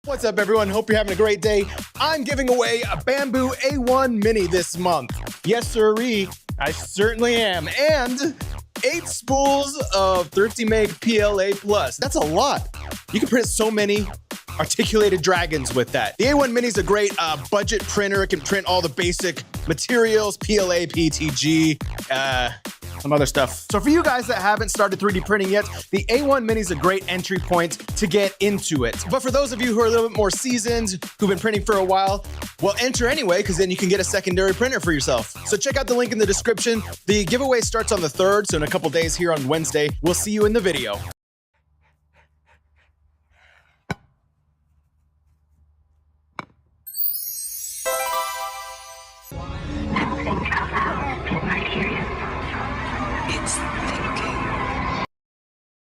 What's up, everyone? Hope you're having a great day. I'm giving away a Bambu A1 Mini this month. Yes, sirree, I certainly am. And 8 spools of thrifty make PLA Plus. That's a lot. You can print so many articulated dragons with that. The A1 Mini is a great budget printer. It can print all the basic materials, PLA, PETG, some other stuff. So for you guys that haven't started 3D printing yet, the A1 Mini is a great entry point to get into it. But for those of you who are a little bit more seasoned, who've been printing for a while, well, enter anyway, because then you can get a secondary printer for yourself. So check out the link in the description. The giveaway starts on the 3rd, so in a couple days here on Wednesday. We'll see you in the video.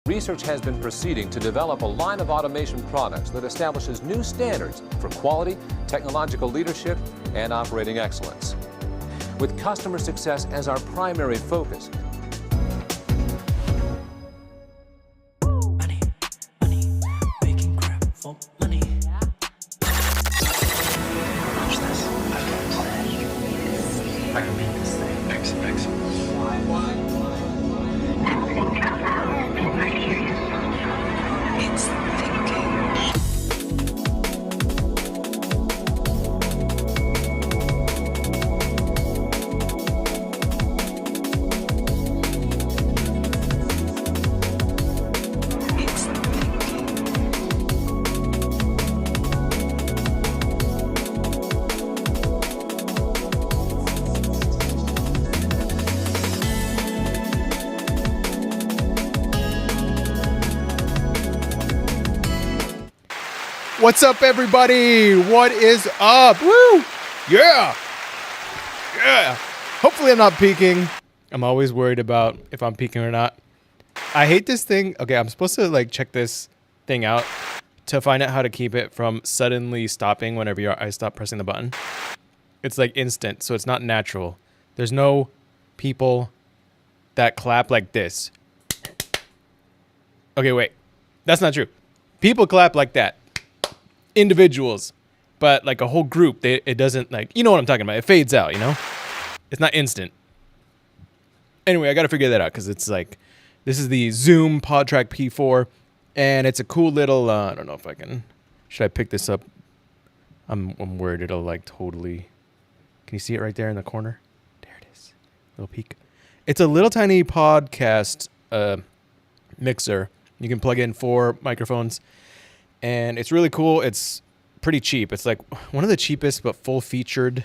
Research has been proceeding to develop a line of automation products that establishes new standards for quality, technological leadership, and operating excellence. With customer success as our primary focus, making crap for money. Watch this. I've got a plan. I can beat this thing. Excellent. It's thinking. What's up, everybody? What is up? Woo! Yeah! Yeah! Hopefully I'm not peeking. I'm always worried about if I'm peeking or not. I hate this thing. Okay, I'm supposed to like check this thing out to find out how to keep it from suddenly stopping whenever I stop pressing the button. It's like instant, so it's not natural. There's no people that clap like this. Okay, wait. That's not true. People clap like that. Individuals, but like a whole group, it doesn't, like, you know what I'm talking about. It fades out, you know? It's not instant. Anyway, I got to figure that out because it's like, this is the Zoom PodTrack P4, and it's a cool little, I don't know if I can, should I pick this up? I'm worried it'll like totally, can you see it right there in the corner? There it is, little peek. It's a little tiny podcast mixer. You can plug in 4 microphones. And it's really cool. It's pretty cheap. It's like one of the cheapest but full-featured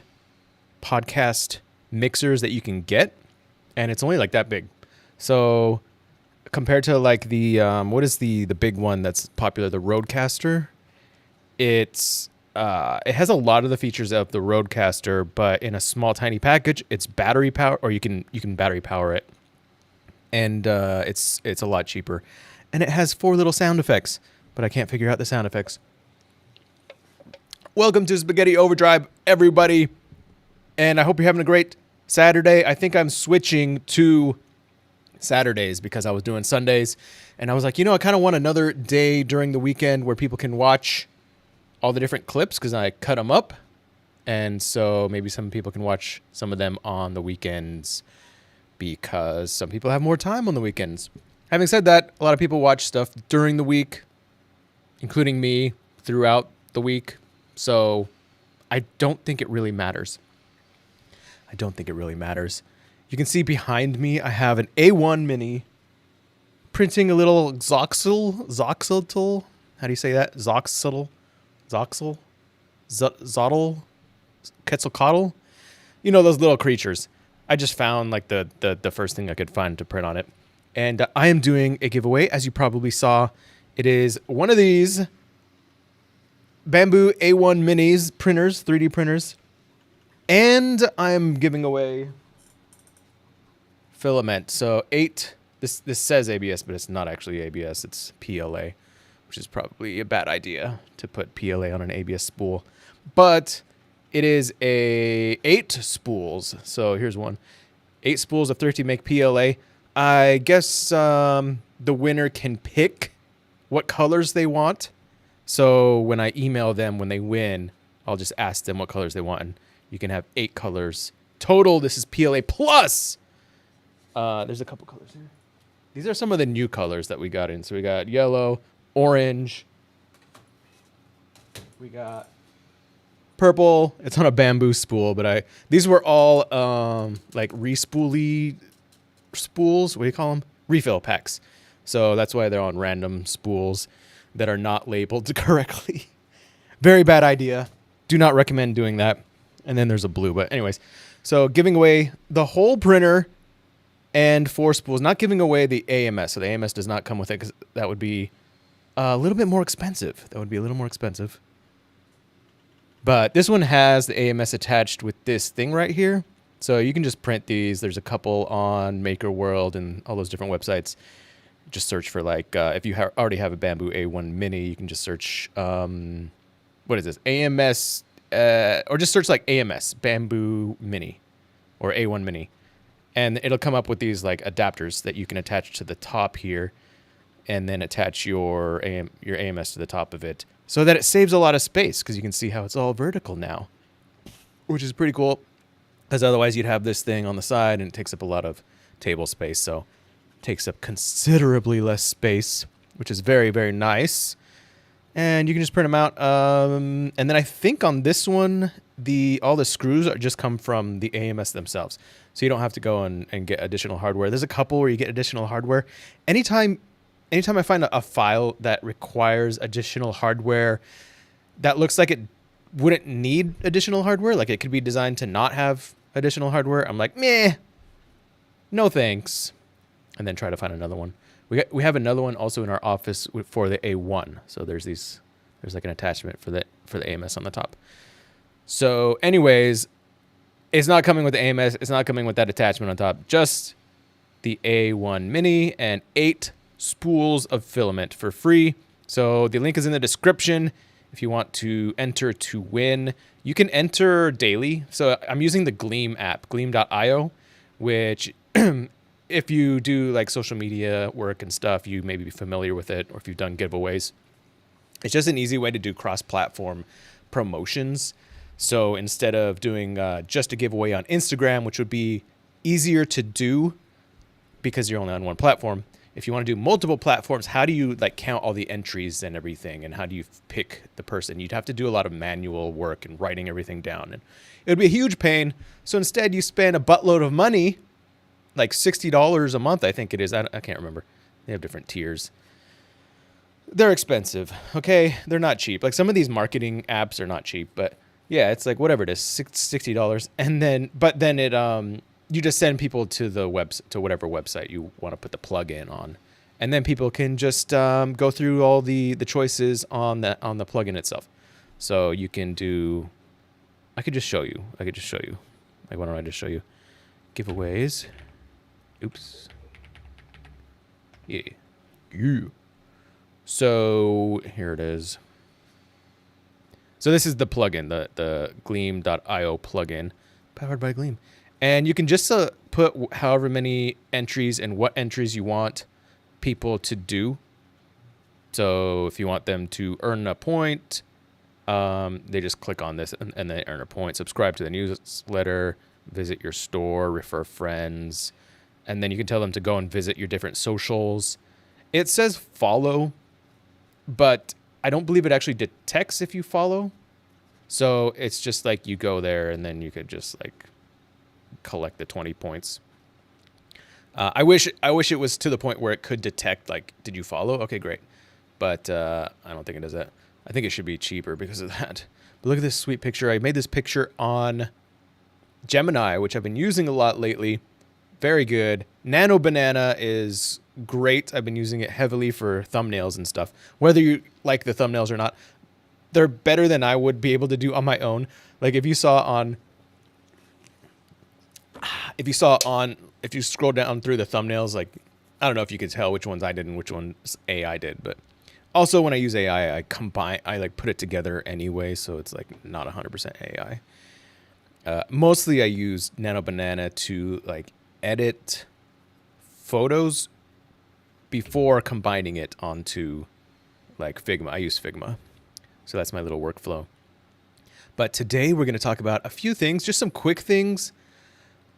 podcast mixers that you can get. And it's only like that big. So compared to like the, what is the big one that's popular, the Rodecaster? It has a lot of the features of the Rodecaster, but in a small, tiny package. It's battery power, or you can battery power it. And it's a lot cheaper. And it has 4 little sound effects. But I can't figure out the sound effects. Welcome to Spaghetti Overdrive, everybody. And I hope you're having a great Saturday. I think I'm switching to Saturdays because I was doing Sundays. And I was like, you know, I kind of want another day during the weekend where people can watch all the different clips because I cut them up. And so maybe some people can watch some of them on the weekends because some people have more time on the weekends. Having said that, a lot of people watch stuff during the week, including me, throughout the week. So I don't think it really matters. I don't think it really matters. You can see behind me, I have an A1 Mini printing a little Zoxel. How do you say that? Zoxel? Zottel? Quetzalcoatl? You know, those little creatures. I just found like the first thing I could find to print on it. And I am doing a giveaway, as you probably saw. It is one of these Bambu A1 Minis printers, 3D printers. And I'm giving away filament. So 8, this says ABS, but it's not actually ABS. It's PLA, which is probably a bad idea to put PLA on an ABS spool. But it is 8 spools. So here's one. 8 spools of 30 make PLA. I guess the winner can pick what colors they want. So when I email them when they win, I'll just ask them what colors they want. And you can have 8 colors total. This is PLA plus. There's a couple colors here. These are some of the new colors that we got in. So we got yellow, orange. We got purple. It's on a bamboo spool, but these were all like respooly spools. What do you call them? Refill packs. So that's why they're on random spools that are not labeled correctly. Very bad idea. Do not recommend doing that. And then there's a blue. But anyways, so giving away the whole printer and 4 spools. Not giving away the AMS. So the AMS does not come with it because that would be a little bit more expensive. But this one has the AMS attached with this thing right here. So you can just print these. There's a couple on Maker World and all those different websites. Just search for like, if you already have a Bambu A1 Mini, you can just search, what is this? AMS, or just search like AMS, Bambu Mini or A1 Mini. And it'll come up with these like adapters that you can attach to the top here and then attach your AMS to the top of it so that it saves a lot of space because you can see how it's all vertical now, which is pretty cool because otherwise you'd have this thing on the side and it takes up a lot of table space. So takes up considerably less space, which is very, very nice. And you can just print them out. And then I think on this one, all the screws just come from the AMS themselves. So you don't have to go and get additional hardware. There's a couple where you get additional hardware. Anytime I find a file that requires additional hardware that looks like it wouldn't need additional hardware, like it could be designed to not have additional hardware, I'm like, meh, no thanks. And then try to find another one. We have another one also in our office for the A1. So there's like an attachment for the AMS on the top. So anyways, it's not coming with the AMS. It's not coming with that attachment on top. Just the A1 Mini and 8 spools of filament for free. So the link is in the description if you want to enter to win. You can enter daily. So I'm using the Gleam app, gleam.io, which if you do like social media work and stuff, you may be familiar with it, or if you've done giveaways. It's just an easy way to do cross-platform promotions. So instead of doing just a giveaway on Instagram, which would be easier to do because you're only on one platform, if you want to do multiple platforms, how do you like count all the entries and everything? And how do you pick the person? You'd have to do a lot of manual work and writing everything down. And it would be a huge pain. So instead you spend a buttload of money, like $60 a month, I think it is. I can't remember. They have different tiers. They're expensive, okay? They're not cheap. Like some of these marketing apps are not cheap, but yeah, it's like whatever it is, $60. And then, but then it, you just send people to the to whatever website you want to put the plug-in on, and then people can just go through all the choices on the plugin itself. So you can do. I could just show you. Like, why don't I just show you giveaways? Oops. Yeah. So here it is. So this is the plugin, the Gleam.io plugin, powered by Gleam. And you can just put however many entries and what entries you want people to do. So if you want them to earn a point, they just click on this and they earn a point. Subscribe to the newsletter, visit your store, refer friends. And then you can tell them to go and visit your different socials. It says follow, but I don't believe it actually detects if you follow. So it's just like you go there and then you could just like collect the 20 points. I wish it was to the point where it could detect like, did you follow? Okay, great. But I don't think it does that. I think it should be cheaper because of that. But look at this sweet picture. I made this picture on Gemini, which I've been using a lot lately. Very good. Nano Banana is great. I've been using it heavily for thumbnails and stuff. Whether you like the thumbnails or not, they're better than I would be able to do on my own. Like if you scroll down through the thumbnails, like, I don't know if you could tell which ones I did and which ones AI did, but also when I use AI, I like put it together anyway. So it's like not 100% AI. Mostly I use Nano Banana to like edit photos before combining it onto like Figma. I use Figma. So that's my little workflow. But today we're going to talk about a few things, just some quick things,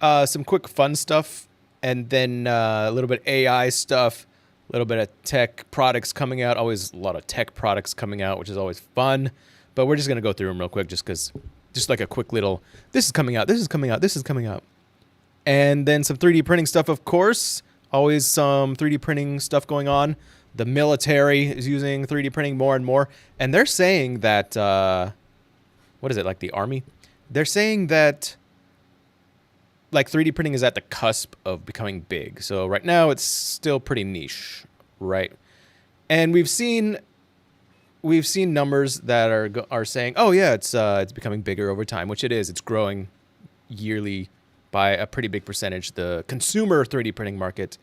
some quick fun stuff, and then a little bit AI stuff, a little bit of tech products coming out. Always a lot of tech products coming out, which is always fun. But we're just going to go through them real quick just like a quick little, this is coming out, this is coming out, this is coming out. And then some 3D printing stuff, of course. Always some 3D printing stuff going on. The military is using 3D printing more and more. And they're saying that, what is it, like the army? They're saying that like 3D printing is at the cusp of becoming big. So right now it's still pretty niche, right? And we've seen numbers that are saying, oh yeah, it's becoming bigger over time, which it is. It's growing yearly by a pretty big percentage. The consumer 3D printing market,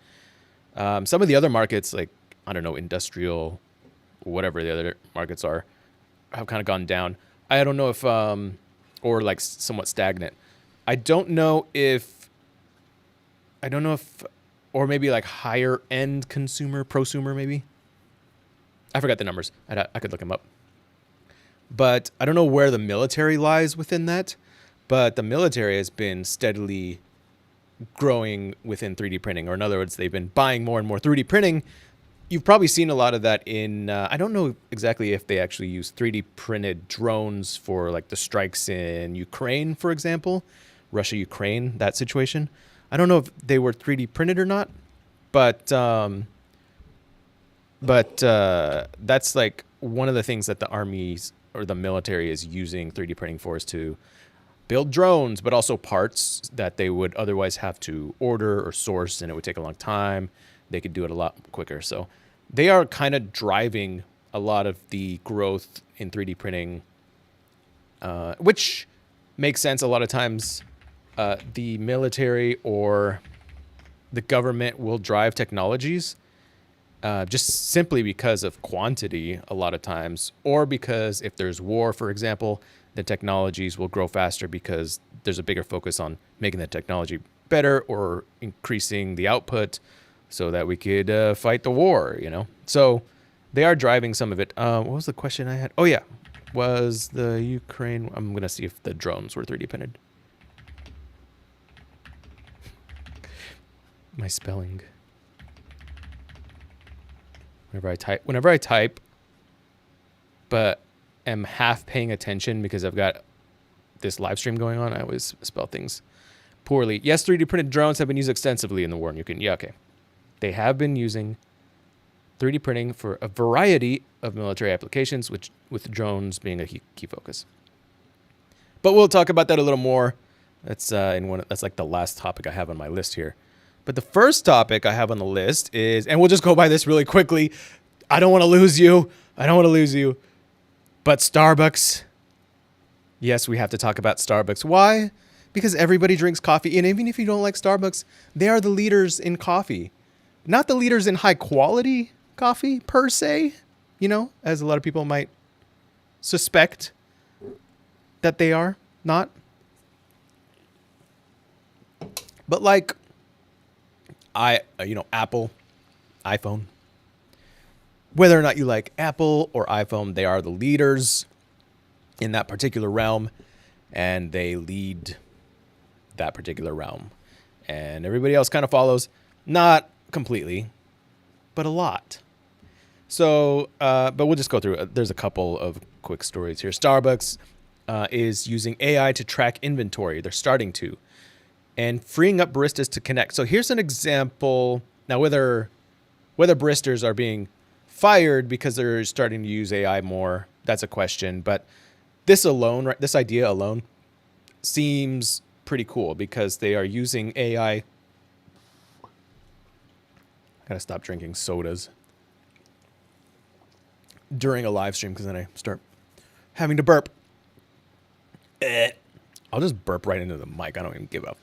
some of the other markets, like I don't know, industrial, whatever the other markets are, have kind of gone down. I don't know if, or like somewhat stagnant. I don't know if, or maybe like higher end consumer, prosumer maybe. I forgot the numbers. I could look them up. But I don't know where the military lies within that. But the military has been steadily growing within 3D printing. Or in other words, they've been buying more and more 3D printing. You've probably seen a lot of that in, I don't know exactly if they actually use 3D printed drones for like the strikes in Ukraine, for example. Russia, Ukraine, that situation. I don't know if they were 3D printed or not. But that's like one of the things that the armies or the military is using 3D printing for, is to build drones, but also parts that they would otherwise have to order or source, and it would take a long time. They could do it a lot quicker. So they are kind of driving a lot of the growth in 3D printing, which makes sense. A lot of times the military or the government will drive technologies just simply because of quantity a lot of times, or because if there's war, for example, the technologies will grow faster because there's a bigger focus on making the technology better or increasing the output so that we could fight the war, you know? So they are driving some of it. What was the question I had? Oh, yeah. Was the Ukraine... I'm going to see if the drones were 3D printed. My spelling... Whenever I type, but am half paying attention because I've got this live stream going on, I always spell things poorly. Yes, 3D printed drones have been used extensively in the war in Ukraine. Yeah, okay. They have been using 3D printing for a variety of military applications, with drones being a key focus. But we'll talk about that a little more. That's that's like the last topic I have on my list here. But the first topic I have on the list is, and we'll just go by this really quickly. I don't want to lose you. But Starbucks. Yes, we have to talk about Starbucks. Why? Because everybody drinks coffee. And even if you don't like Starbucks, they are the leaders in coffee. Not the leaders in high quality coffee per se, you know, as a lot of people might suspect that they are not. But like, Apple, iPhone. Whether or not you like Apple or iPhone, they are the leaders in that particular realm, and they lead that particular realm. And everybody else kind of follows, not completely, but a lot. So, but we'll just go through. There's a couple of quick stories here. Starbucks is using AI to track inventory. They're starting to. And freeing up baristas to connect. So here's an example. Now, whether baristas are being fired because they're starting to use AI more, that's a question. But this idea alone seems pretty cool because they are using AI. I gotta stop drinking sodas during a live stream because then I start having to burp. I'll just burp right into the mic. I don't even give up.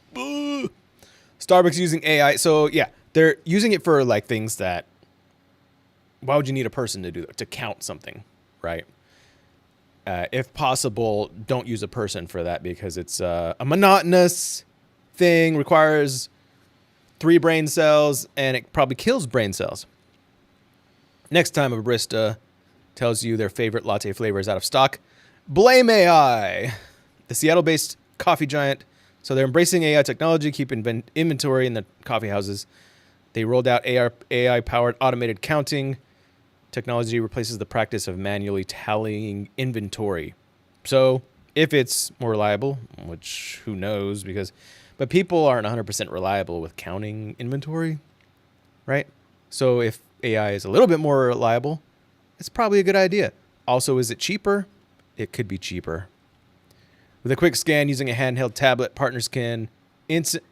Starbucks using AI. So yeah, they're using it for like things that, why would you need a person to do that? To count something, right? If possible, don't use a person for that because it's a monotonous thing, requires 3 brain cells, and it probably kills brain cells. Next time a barista tells you their favorite latte flavor is out of stock. Blame AI. The Seattle-based coffee giant. So they're embracing AI technology, keeping inventory in the coffee houses. They rolled out AI-powered automated counting. Technology replaces the practice of manually tallying inventory. So if it's more reliable, which who knows, but people aren't 100% reliable with counting inventory, right? So if AI is a little bit more reliable, it's probably a good idea. Also, is it cheaper? It could be cheaper. With a quick scan using a handheld tablet, partners can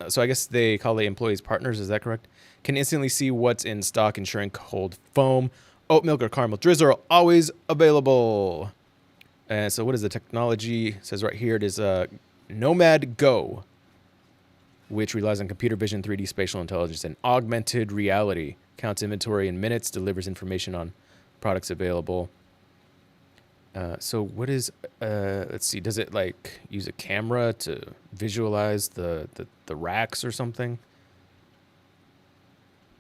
so I guess they call the employees partners, is that correct? Can instantly see what's in stock, ensuring cold foam, oat milk, or caramel drizzle are always available. And so what is the technology? It says right here it is Nomad Go, which relies on computer vision, 3D spatial intelligence, and augmented reality. Counts inventory in minutes, delivers information on products available. So what is, let's see, does it like use a camera to visualize the racks or something?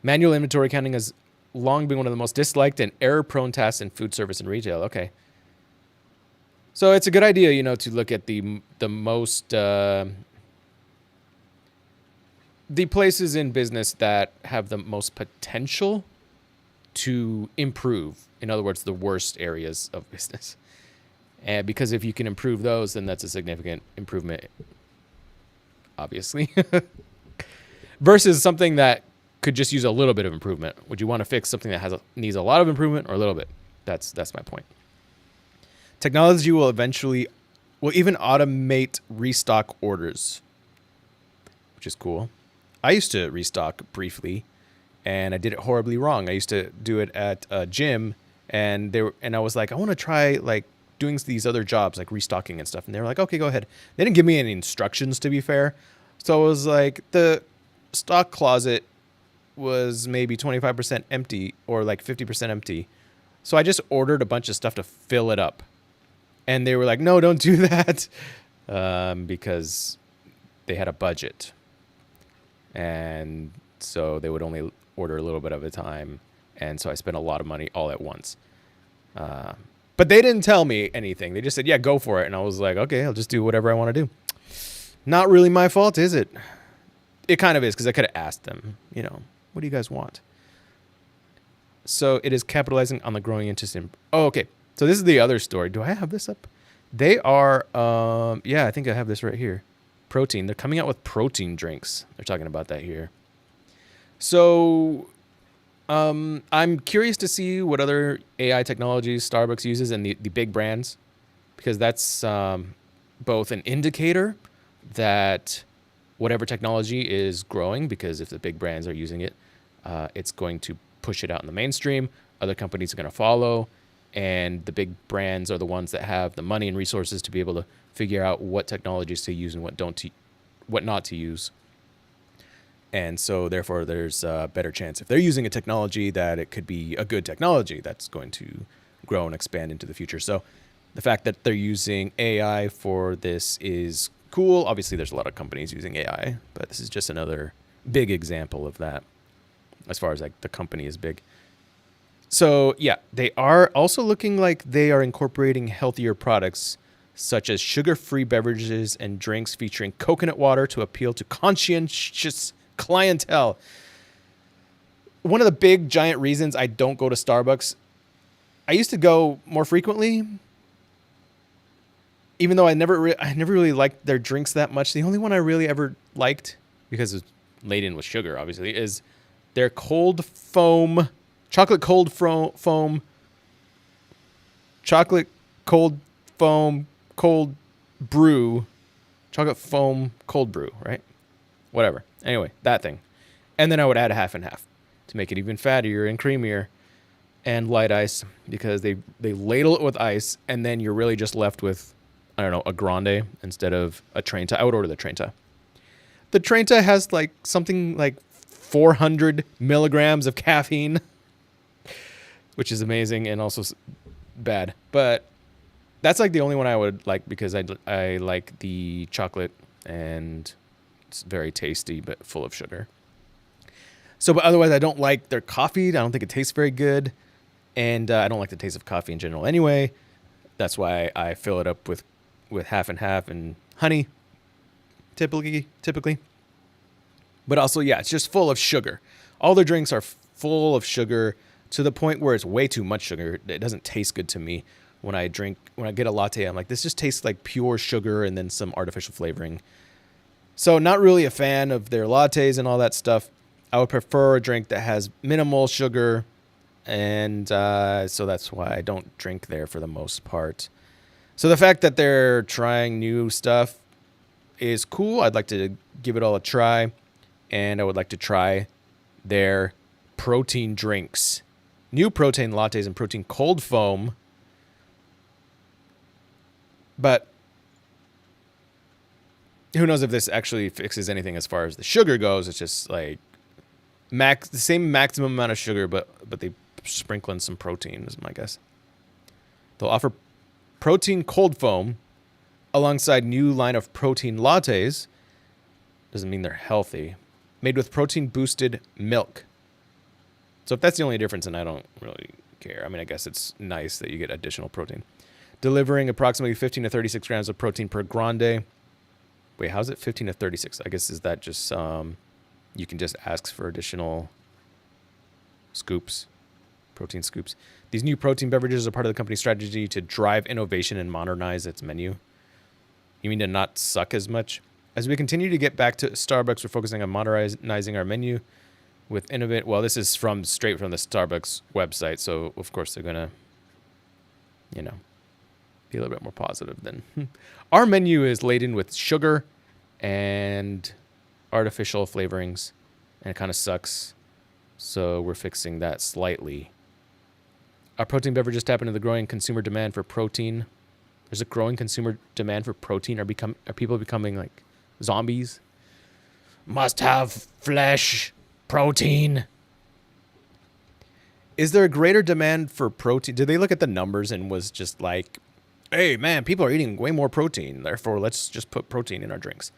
Manual inventory counting has long been one of the most disliked and error-prone tasks in food service and retail. Okay. So it's a good idea, you know, to look at the most, the places in business that have the most potential to improve. In other words, the worst areas of business. And because if you can improve those, then that's a significant improvement, obviously. Versus something that could just use a little bit of improvement. Would you want to fix something that needs a lot of improvement or a little bit? That's my point. Technology will even automate restock orders, which is cool. I used to restock briefly, and I did it horribly wrong. I used to do it at a gym, and I was like, I want to try like doing these other jobs like restocking and stuff, and they were like, okay, go ahead. They didn't give me any instructions, to be fair. So it was like the stock closet was maybe 25% empty or like 50% empty. So I just ordered a bunch of stuff to fill it up. And they were like, no, don't do that. Because they had a budget. And so they would only order a little bit at a time. And so I spent a lot of money all at once. But they didn't tell me anything. They just said, yeah, go for it. And I was like, okay, I'll just do whatever I want to do. Not really my fault, is it? It kind of is, because I could have asked them, you know, what do you guys want? So it is capitalizing on the growing interest in... Oh, okay. So this is the other story. Do I have this up? They are... yeah, I think I have this right here. Protein. They're coming out with protein drinks. They're talking about that here. So... I'm curious to see what other AI technologies Starbucks uses and the big brands, because that's both an indicator that whatever technology is growing, because if the big brands are using it, it's going to push it out in the mainstream. Other companies are going to follow, and the big brands are the ones that have the money and resources to be able to figure out what technologies to use and what not to use. And so, therefore, there's a better chance if they're using a technology that it could be a good technology that's going to grow and expand into the future. So the fact that they're using AI for this is cool. Obviously, there's a lot of companies using AI, but this is just another big example of that as far as like the company is big. So, yeah, they are also looking like they are incorporating healthier products such as sugar-free beverages and drinks featuring coconut water to appeal to conscientious clientele. One of the big giant reasons I don't go to Starbucks, I used to go more frequently, even though I never really liked their drinks that much. The only one I really ever liked, because it's laden with sugar, obviously, is their chocolate cold foam cold brew, chocolate foam cold brew, right? Whatever. Anyway, that thing. And then I would add a half and half to make it even fattier and creamier, and light ice, because they ladle it with ice, and then you're really just left with, I don't know, a grande instead of a Trenta. I would order the Trenta. The Trenta has like something like 400 milligrams of caffeine, which is amazing and also bad. But that's like the only one I would like, because I like the chocolate, and it's very tasty but full of sugar. So, but otherwise, I don't like their coffee. I don't think it tastes very good. And I don't like the taste of coffee in general anyway. That's why I fill it up with half and half and honey, typically. But also, yeah, it's just full of sugar. All their drinks are full of sugar to the point where it's way too much sugar. It doesn't taste good to me. When I get a latte, I'm like, this just tastes like pure sugar and then some artificial flavoring. So not really a fan of their lattes and all that stuff. I would prefer a drink that has minimal sugar. And so that's why I don't drink there for the most part. So the fact that they're trying new stuff is cool. I'd like to give it all a try. And I would like to try their protein drinks. New protein lattes and protein cold foam. But who knows if this actually fixes anything as far as the sugar goes. It's just like the same maximum amount of sugar, but they sprinkle in some protein is my guess. They'll offer protein cold foam alongside new line of protein lattes. Doesn't mean they're healthy. Made with protein boosted milk. So if that's the only difference, then I don't really care. I mean, I guess it's nice that you get additional protein. Delivering approximately 15 to 36 grams of protein per grande. Wait, how's it 15 to 36? I guess is that just you can just ask for additional scoops, protein scoops. These new protein beverages are part of the company's strategy to drive innovation and modernize its menu. You mean to not suck as much? As we continue to get back to Starbucks, we're focusing on modernizing our menu with innovate. Well, this is straight from the Starbucks website, so of course they're gonna, be a little bit more positive than our menu is laden with sugar and artificial flavorings, and it kind of sucks. So we're fixing that slightly. Our protein beverages tap into the growing consumer demand for protein. There's a growing consumer demand for protein. Are people becoming like zombies? Must have flesh, protein. Is there a greater demand for protein? Did they look at the numbers and was just like, hey, man, people are eating way more protein. Therefore, let's just put protein in our drinks.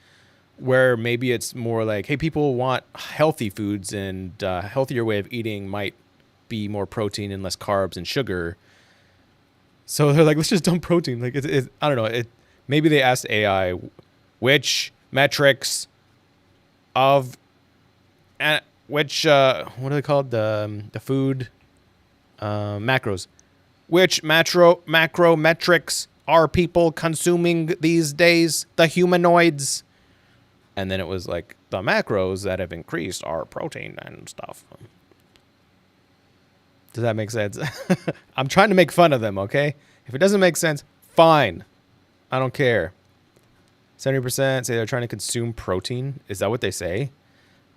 Where maybe it's more like, hey, people want healthy foods, and a healthier way of eating might be more protein and less carbs and sugar. So they're like, let's just dump protein. Like, I don't know. Maybe they asked AI which metrics of which what are they called? The food macros. Which macro metrics are people consuming these days? The humanoids. And then it was like, the macros that have increased are protein and stuff. Does that make sense? I'm trying to make fun of them, okay? If it doesn't make sense, fine. I don't care. 70% say they're trying to consume protein. Is that what they say?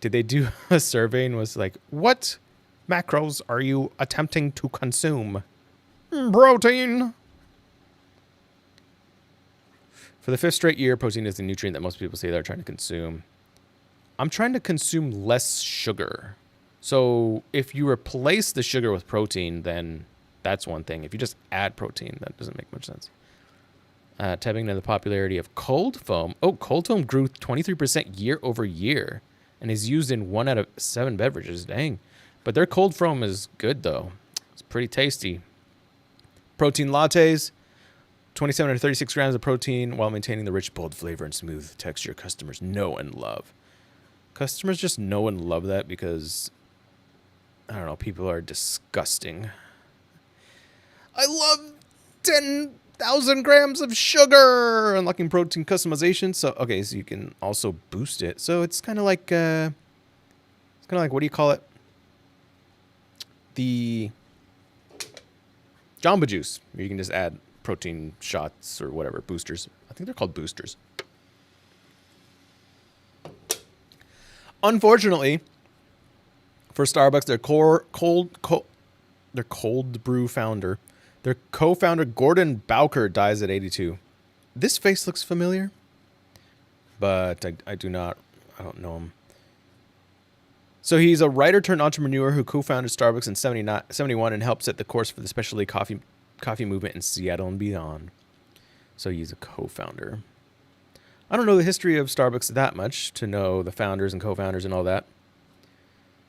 Did they do a survey and was like, what macros are you attempting to consume? Protein. For the 5th straight year, protein is the nutrient that most people say they're trying to consume. I'm trying to consume less sugar. So if you replace the sugar with protein, then that's one thing. If you just add protein, that doesn't make much sense. Tapping into the popularity of cold foam. Oh, cold foam grew 23% year over year and is used in 1 out of 7 beverages. Dang. But their cold foam is good, though. It's pretty tasty. Protein lattes. 27 to 36 grams of protein while maintaining the rich, bold flavor and smooth texture customers know and love. Customers just know and love that because, I don't know, people are disgusting. I love 10,000 grams of sugar! Unlocking protein customization. So, okay, so you can also boost it. So it's kind of like, what do you call it? The Jamba Juice. You can just add protein shots or whatever, boosters. I think they're called boosters. Unfortunately, for Starbucks, their cold brew founder, their co-founder Gordon Bowker dies at 82. This face looks familiar, but I don't know him. So he's a writer turned entrepreneur who co-founded Starbucks in 71 and helped set the course for the specialty coffee movement in Seattle and beyond. So he's a co-founder. I don't know the history of Starbucks that much to know the founders and co-founders and all that.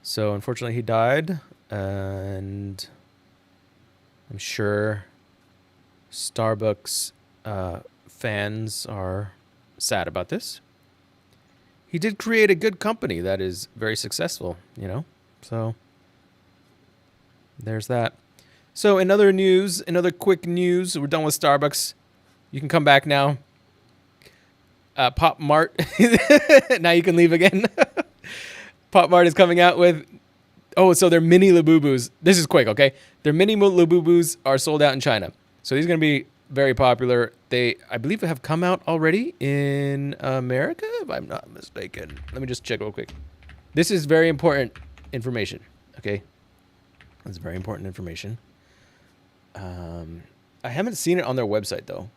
So unfortunately he died, and I'm sure Starbucks fans are sad about this. He did create a good company that is very successful, you know? So there's that. So another quick news. We're done with Starbucks. You can come back now. Pop Mart. Now you can leave again. Pop Mart is coming out with... Oh, so their mini Labubus. This is quick, okay? Their mini Labubus are sold out in China. So these are going to be very popular. They, I believe, have come out already in America, if I'm not mistaken. Let me just check real quick. This is very important information, okay? It's very important information. I haven't seen it on their website, though.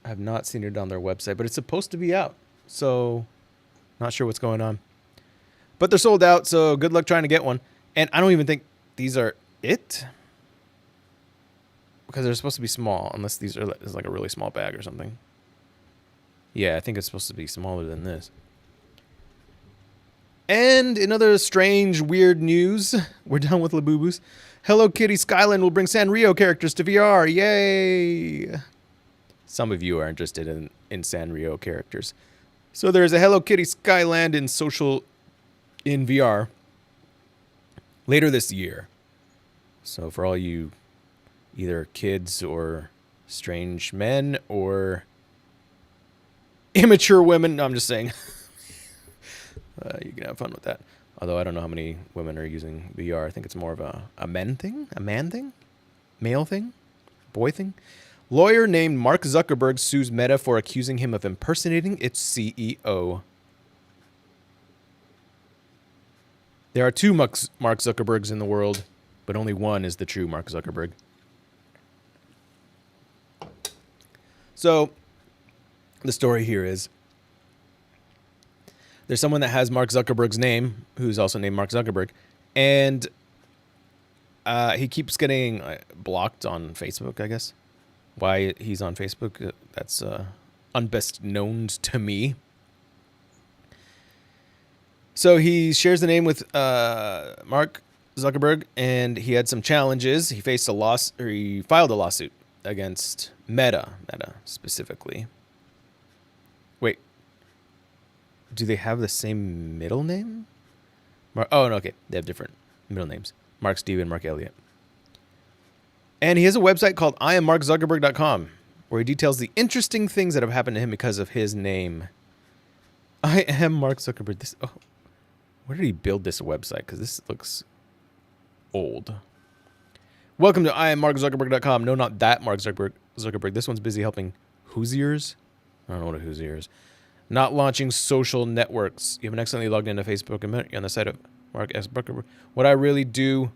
I have not seen it on their website, but it's supposed to be out. So, not sure what's going on. But they're sold out, so good luck trying to get one. And I don't even think these are it. Because they're supposed to be small, unless these are like a really small bag or something. Yeah, I think it's supposed to be smaller than this. And in other strange, weird news, we're done with Labubus. Hello Kitty Skyland will bring Sanrio characters to VR. Yay! Some of you are interested in Sanrio characters. So there's a Hello Kitty Skyland in VR later this year. So for all you either kids or strange men or immature women, no, I'm just saying, you can have fun with that. Although I don't know how many women are using VR. I think it's more of a men thing, a man thing, male thing, boy thing. Lawyer named Mark Zuckerberg sues Meta for accusing him of impersonating its CEO. There are two Mark Zuckerbergs in the world, but only one is the true Mark Zuckerberg. So, the story here is, there's someone that has Mark Zuckerberg's name, who's also named Mark Zuckerberg, and he keeps getting blocked on Facebook, I guess. Why he's on Facebook, that's unbest known to me. So he shares the name with Mark Zuckerberg, and he had some challenges. He faced he filed a lawsuit against Meta specifically. Wait, do they have the same middle name? Oh no, okay, they have different middle names. Mark Steven, Mark Elliott. And he has a website called IamMarkZuckerberg.com, where he details the interesting things that have happened to him because of his name. I am Mark Zuckerberg. Where did he build this website? Because this looks old. Welcome to IamMarkZuckerberg.com. No, not that Mark Zuckerberg. This one's busy helping Hoosiers. I don't know what a Hoosier is. Not launching social networks. You haven't accidentally logged into Facebook and you're on the site of Mark S. Zuckerberg. What I really do...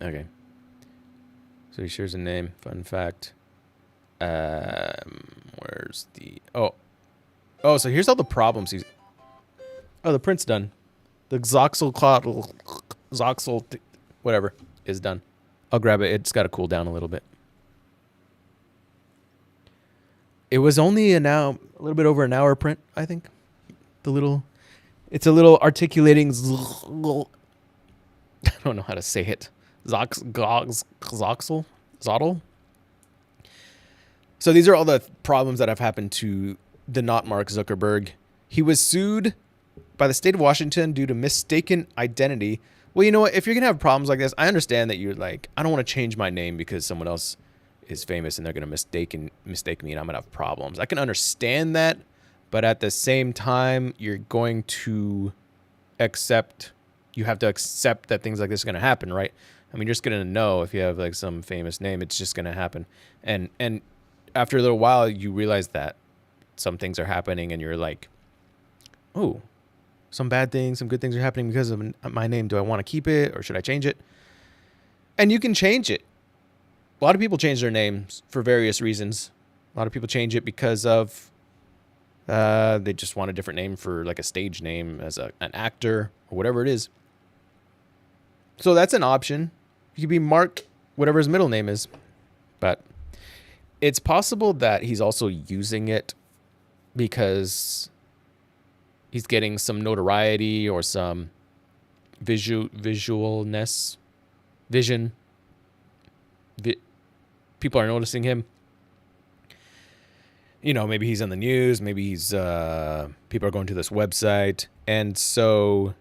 Okay. So he shares a name. Fun fact. Where's the... Oh, so here's all the problems he's... Oh, the print's done. The Zoxel, whatever, is done. I'll grab it. It's got to cool down a little bit. It was only a little bit over an hour print, I think. It's a little articulating. I don't know how to say it. Zoxel? Zottle? So these are all the problems that have happened to the not Mark Zuckerberg. He was sued by the state of Washington due to mistaken identity. Well, you know what? If you're going to have problems like this, I understand that you're like, I don't want to change my name because someone else is famous and they're going to mistake me and I'm going to have problems. I can understand that, but at the same time, you have to accept that things like this are going to happen, right? I mean, you're just going to know if you have like some famous name, it's just going to happen. And after a little while, you realize that some things are happening and you're like, oh, some bad things, some good things are happening because of my name. Do I want to keep it or should I change it? And you can change it. A lot of people change their names for various reasons. A lot of people change it because of they just want a different name for like a stage name as an actor or whatever it is. So that's an option. You could be Mark, whatever his middle name is. But it's possible that he's also using it because he's getting some notoriety or some visualness, vision. People are noticing him. You know, maybe he's on the news. Maybe he's people are going to this website, and so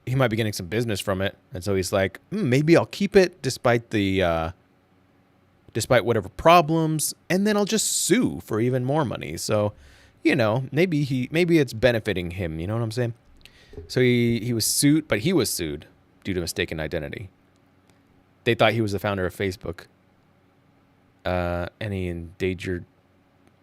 he might be getting some business from it. And so he's like, maybe I'll keep it despite the despite whatever problems, and then I'll just sue for even more money. So, you know, maybe it's benefiting him. You know what I'm saying? So he was sued, but he was sued due to mistaken identity. They thought he was the founder of Facebook. And he endangered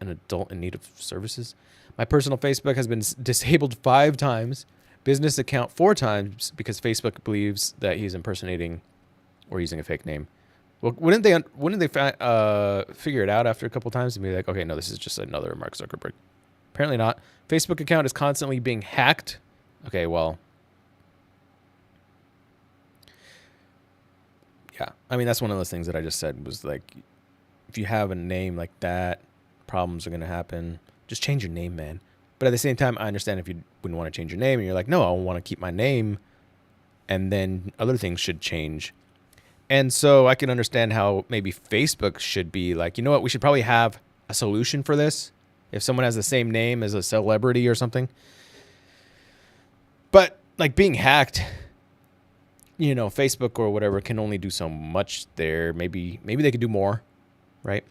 an adult in need of services. My personal Facebook has been disabled 5 times. Business account 4 times because Facebook believes that he's impersonating or using a fake name. Well, wouldn't they figure it out after a couple times and be like, okay, no, this is just another Mark Zuckerberg? Apparently not. Facebook account is constantly being hacked. Okay, well, yeah. I mean, that's one of those things that I just said was like, if you have a name like that, problems are going to happen. Just change your name, man. But at the same time, I understand if you wouldn't want to change your name and you're like, no, I want to keep my name, and then other things should change. And so I can understand how maybe Facebook should be like, you know what, we should probably have a solution for this. If someone has the same name as a celebrity or something. But like being hacked, you know, Facebook or whatever can only do so much there. Maybe they could do more, right?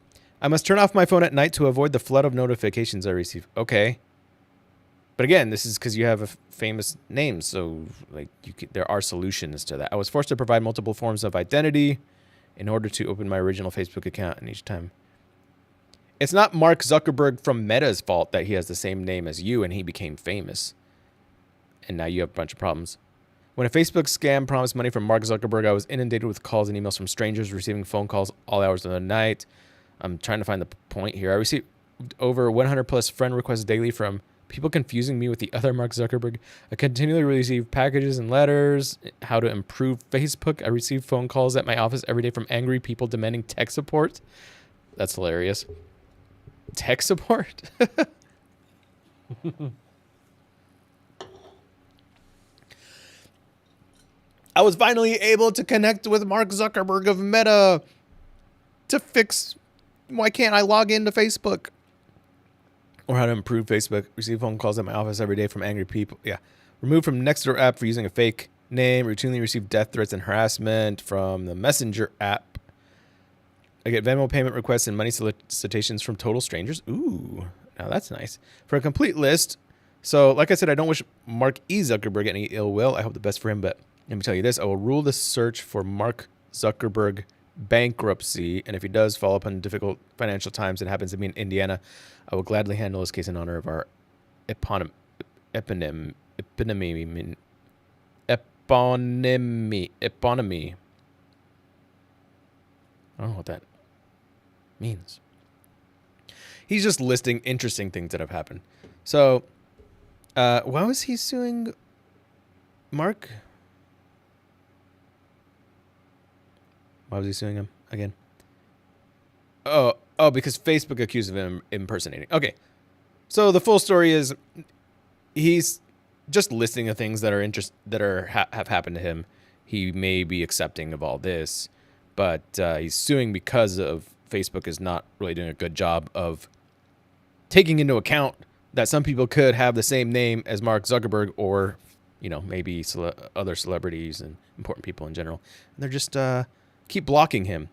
I must turn off my phone at night to avoid the flood of notifications I receive. Okay. But again, this is because you have a famous name, so like there are solutions to that. I was forced to provide multiple forms of identity in order to open my original Facebook account, and each time. It's not Mark Zuckerberg from Meta's fault that he has the same name as you and he became famous. And now you have a bunch of problems. When a Facebook scam promised money from Mark Zuckerberg, I was inundated with calls and emails from strangers, receiving phone calls all hours of the night. I'm trying to find the point here. I received over 100 plus friend requests daily from people confusing me with the other Mark Zuckerberg. I continually receive packages and letters, how to improve Facebook. I receive phone calls at my office every day from angry people demanding tech support. That's hilarious. Tech support? I was finally able to connect with Mark Zuckerberg of Meta to fix why can't I log into Facebook? Or how to improve Facebook. Receive phone calls at my office every day from angry people. Yeah. Removed from Nextdoor app for using a fake name. Routinely receive death threats and harassment from the Messenger app. I get Venmo payment requests and money solicitations from total strangers. Ooh, now that's nice. For a complete list. So, like I said, I don't wish Mark E. Zuckerberg any ill will. I hope the best for him, but let me tell you this. I will rule the search for Mark Zuckerberg bankruptcy, and if he does fall upon difficult financial times, it happens to be in Indiana, I will gladly handle this case in honor of our eponymity. I don't know what that means. He's just listing interesting things that have happened. So, why was he suing Mark? Why was he suing him again? Oh, because Facebook accused of him impersonating. Okay. So the full story is he's just listing the things that are have happened to him. He may be accepting of all this, but he's suing because of Facebook is not really doing a good job of taking into account that some people could have the same name as Mark Zuckerberg, or, you know, maybe other celebrities and important people in general. And they're just keep blocking him.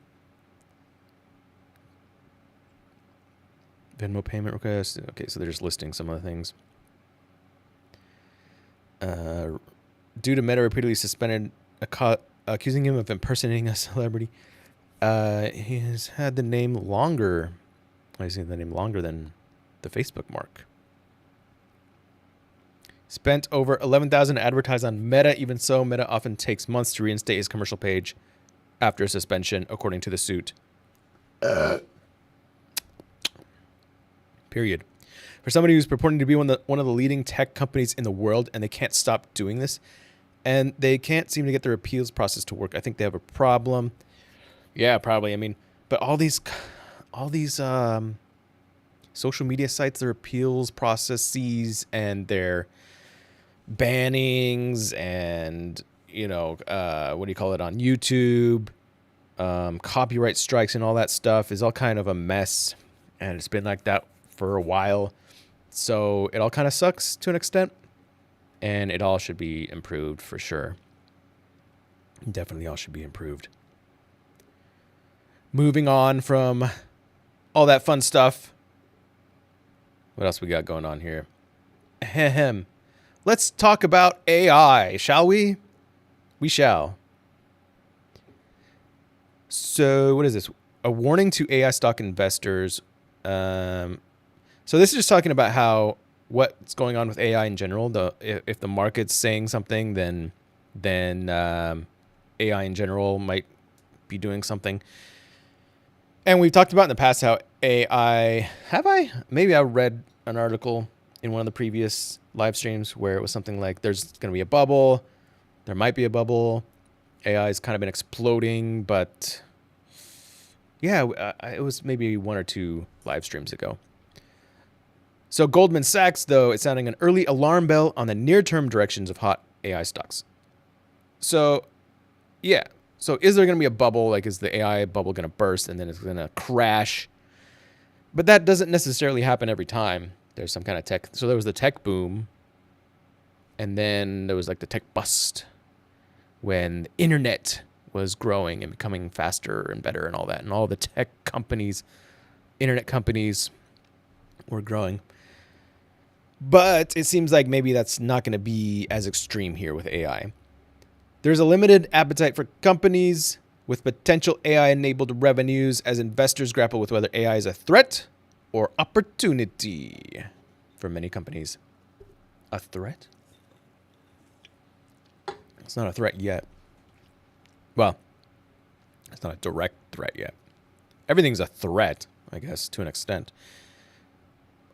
Venmo payment request. Okay, so they're just listing some of the things. Due to Meta repeatedly suspended accusing him of impersonating a celebrity, he has had the name longer. He's had the name longer than the Facebook mark. Spent over $11,000 to advertise on Meta. Even so, Meta often takes months to reinstate his commercial page after suspension, according to the suit. Period. For somebody who's purporting to be one of the leading tech companies in the world, and they can't stop doing this, and they can't seem to get their appeals process to work. I think they have a problem. Yeah, probably. I mean, but all these social media sites, their appeals processes and their bannings and, what do you call it, on YouTube, copyright strikes and all that stuff is all kind of a mess. And it's been like that for a while. So it all kind of sucks to an extent. And it all should be improved for sure. Definitely all should be improved. Moving on from all that fun stuff. What else we got going on here? Ahem. Let's talk about AI, shall we? We shall. So what is this? A warning to AI stock investors. So this is just talking about how what's going on with AI in general. If the market's saying something, then AI in general might be doing something. And we've talked about in the past how AI, maybe I read an article in one of the previous live streams where it was something like there's going to be a bubble. There might be a bubble. AI has kind of been exploding, but yeah, it was maybe 1 or 2 live streams ago. So Goldman Sachs, though, is sounding an early alarm bell on the near-term directions of hot AI stocks. So, yeah. So is there going to be a bubble? Like, is the AI bubble going to burst and then it's going to crash? But that doesn't necessarily happen every time. There's some kind of tech. So there was the tech boom. And then there was like the tech bust when the internet was growing and becoming faster and better and all that. And all the tech companies, internet companies were growing. But it seems like maybe that's not going to be as extreme here with AI. There's a limited appetite for companies with potential AI-enabled revenues as investors grapple with whether AI is a threat or opportunity for many companies. A threat? It's not a threat yet. Well, it's not a direct threat yet. Everything's a threat, I guess, to an extent.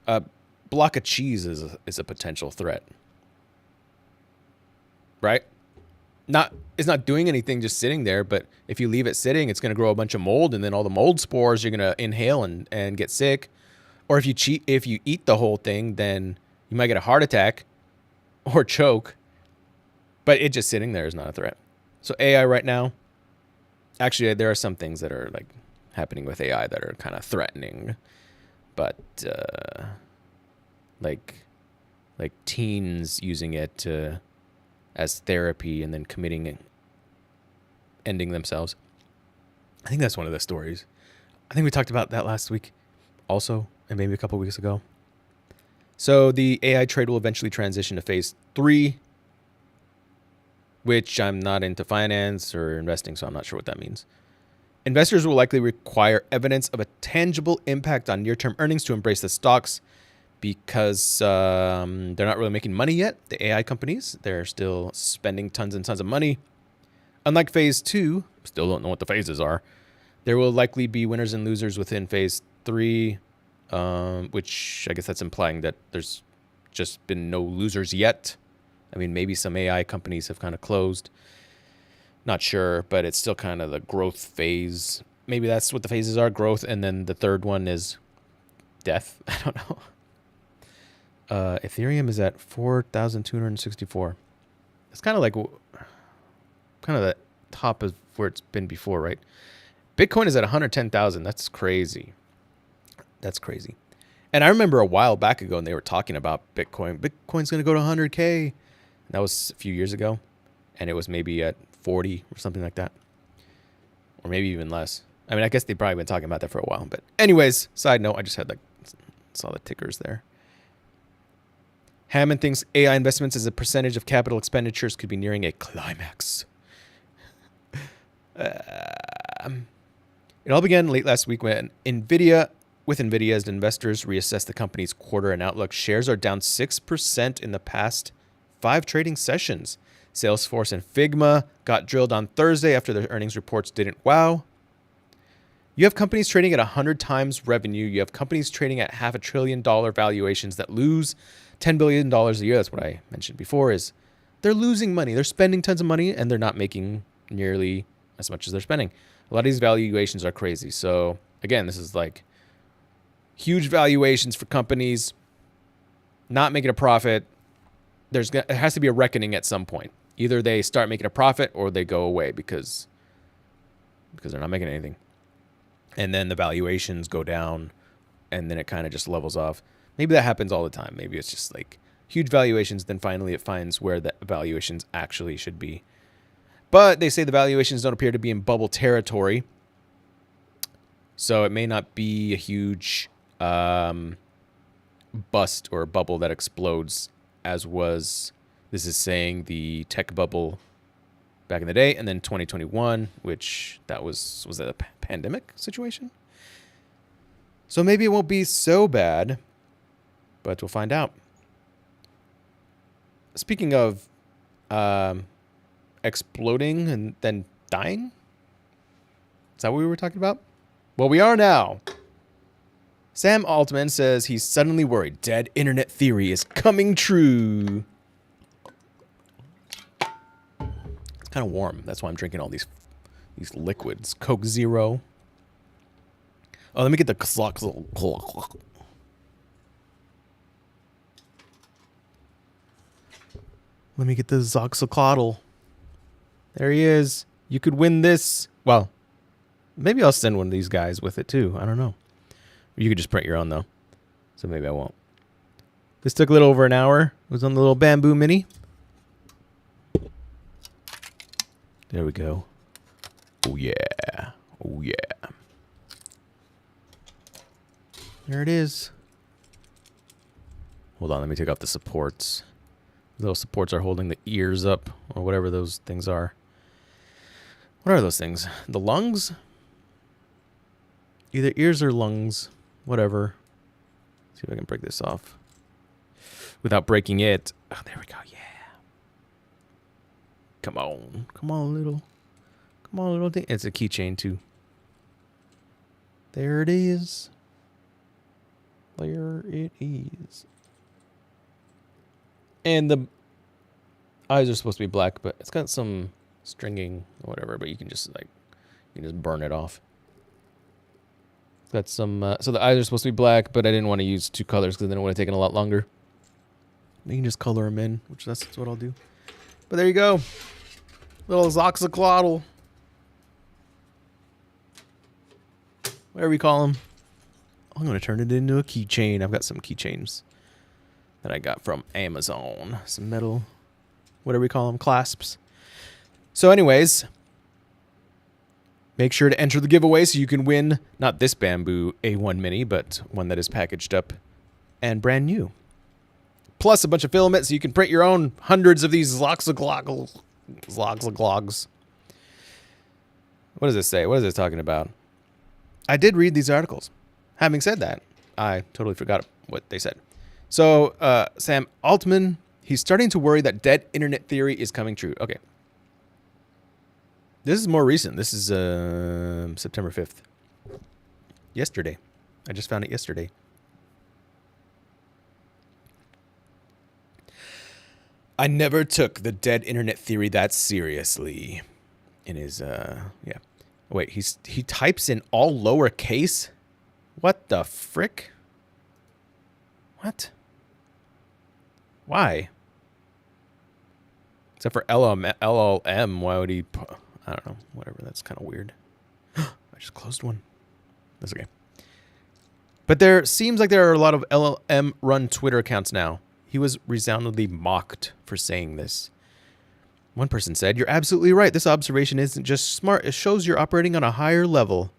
A block of cheese is a potential threat. Right? It's not doing anything, just sitting there, but if you leave it sitting, it's going to grow a bunch of mold, and then all the mold spores you're going to inhale and get sick. Or if you eat the whole thing, then you might get a heart attack or choke. But it just sitting there is not a threat. So AI right now, actually, there are some things that are like happening with AI that are kind of threatening, but like teens using it as therapy and then ending themselves. I think that's one of the stories. I think we talked about that last week also, and maybe a couple weeks ago. So the AI trade will eventually transition to phase 3, which I'm not into finance or investing, so I'm not sure what that means. Investors will likely require evidence of a tangible impact on near-term earnings to embrace the stocks, because they're not really making money yet. The AI companies, they're still spending tons and tons of money. Unlike phase 2, still don't know what the phases are. There will likely be winners and losers within phase 3, which I guess that's implying that there's just been no losers yet. I mean, maybe some AI companies have kind of closed. Not sure, but it's still kind of the growth phase. Maybe that's what the phases are, growth, and then the third one is death. I don't know. Ethereum is at 4,264. It's kind of like the top of where it's been before, right? Bitcoin is at 110,000. That's crazy. That's crazy. And I remember a while back ago, and they were talking about Bitcoin. Bitcoin's going to go to 100K. That was a few years ago, and it was maybe at 40 or something like that, or maybe even less. I mean, I guess they've probably been talking about that for a while. But anyways, side note, I just had saw the tickers there. Hammond thinks AI investments as a percentage of capital expenditures could be nearing a climax. It all began late last week when NVIDIA, as investors reassess the company's quarter and outlook. Shares are down 6% in the past 5 trading sessions. Salesforce and Figma got drilled on Thursday after their earnings reports didn't wow. You have companies trading at 100 times revenue. You have companies trading at $500 billion valuations that lose $10 billion a year. That's what I mentioned before, is they're losing money. They're spending tons of money, and they're not making nearly as much as they're spending. A lot of these valuations are crazy. So again, this is like huge valuations for companies not making a profit. There has to be a reckoning at some point. Either they start making a profit or they go away because they're not making anything. And then the valuations go down and then it kind of just levels off. Maybe that happens all the time. Maybe it's just like huge valuations, then finally it finds where the valuations actually should be. But they say the valuations don't appear to be in bubble territory. So it may not be a huge bust or a bubble that explodes, as was, this is saying, the tech bubble back in the day, and then 2021, which that was that a pandemic situation? So maybe it won't be so bad, but we'll find out. Speaking of exploding and then dying, is that what we were talking about? Well, we are now. Sam Altman says he's suddenly worried dead internet theory is coming true. It's kind of warm. That's why I'm drinking all these liquids. Coke Zero. Oh, let me get the clock. Let me get the Zoxoclotl. There he is. You could win this. Well, maybe I'll send one of these guys with it too. I don't know. You could just print your own though. So maybe I won't. This took a little over an hour. It was on the little Bambu Mini. There we go. Oh yeah. Oh yeah. There it is. Hold on, let me take off the supports. Those supports are holding the ears up, or whatever those things are. What are those things? The lungs? Either ears or lungs. Whatever. See if I can break this off without breaking it. Oh, there we go. Yeah. Come on. Come on, little thing. It's a keychain, too. There it is. There it is. And the eyes are supposed to be black, but it's got some stringing or whatever, but you can just burn it off. It's got some, so the eyes are supposed to be black, but I didn't want to use two colors because then it would have taken a lot longer. You can just color them in, which that's what I'll do. But there you go. Little Zoxoclotl. Whatever you call them. I'm going to turn it into a keychain. I've got some keychains that I got from Amazon. Some metal, whatever we call them, clasps. So anyways, make sure to enter the giveaway so you can win not this Bambu A1 Mini, but one that is packaged up and brand new. Plus a bunch of filament so you can print your own hundreds of these Zoxoclogs. What does this say? What is this talking about? I did read these articles. Having said that, I totally forgot what they said. So, Sam Altman, he's starting to worry that dead internet theory is coming true. Okay. This is more recent. This is September 5th. Yesterday. I just found it yesterday. I never took the dead internet theory that seriously. In his, yeah. Wait, he types in all lowercase? What the frick? What? Why? Except for LLM, why would he... I don't know. Whatever, that's kind of weird. I just closed one. That's okay. But there seems like there are a lot of LLM-run Twitter accounts now. He was resoundingly mocked for saying this. One person said, "You're absolutely right. This observation isn't just smart. It shows you're operating on a higher level."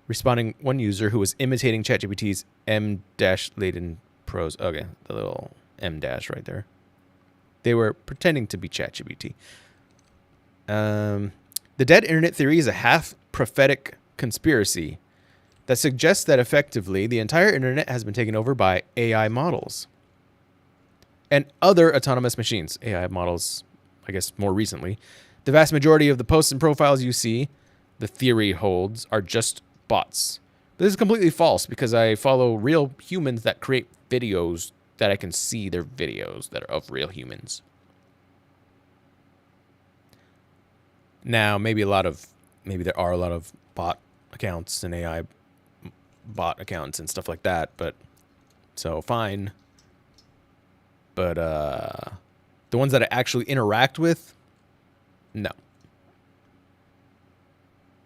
Responding one user who was imitating ChatGPT's M-laden prose. Okay, the little M- right there. They were pretending to be ChatGPT. The dead internet theory is a half-prophetic conspiracy that suggests that effectively the entire internet has been taken over by AI models and other autonomous machines. AI models, I guess, more recently. The vast majority of the posts and profiles you see, the theory holds, are just bots. But this is completely false because I follow real humans that create videos that I can see their videos that are of real humans. Now, maybe there are a lot of bot accounts and AI bot accounts and stuff like that, but so fine. But the The ones that I actually interact with, no.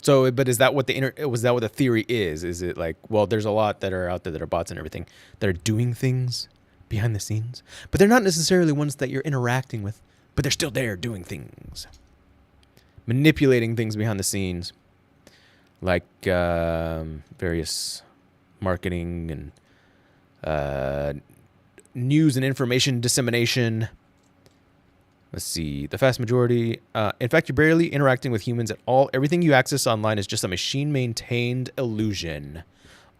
So, but is that what was that what the theory is? Is it like, well, there's a lot that are out there that are bots and everything that are doing things behind the scenes, but they're not necessarily ones that you're interacting with, but they're still there doing things, manipulating things behind the scenes, like various marketing and news and information dissemination. Let's see. The vast majority. In fact, you're barely interacting with humans at all. Everything you access online is just a machine-maintained illusion.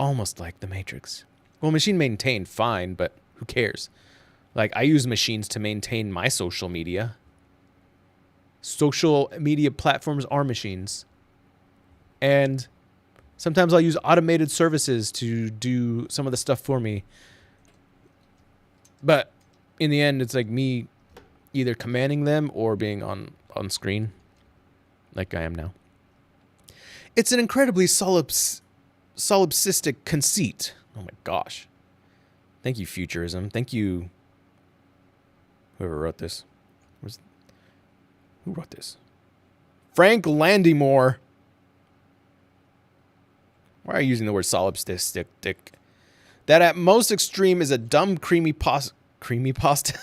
Almost like the Matrix. Well, machine-maintained, fine, but who cares? Like, I use machines to maintain my social media. Social media platforms are machines. And sometimes I'll use automated services to do some of the stuff for me. But in the end, it's like me either commanding them or being on screen like I am now. It's an incredibly solipsistic conceit. Oh my gosh. Thank you, Futurism. Thank you, whoever wrote this. Who wrote this? Frank Landymore. Why are you using the word solipsistic? That at most extreme is a dumb creamy pasta. Creamy pasta?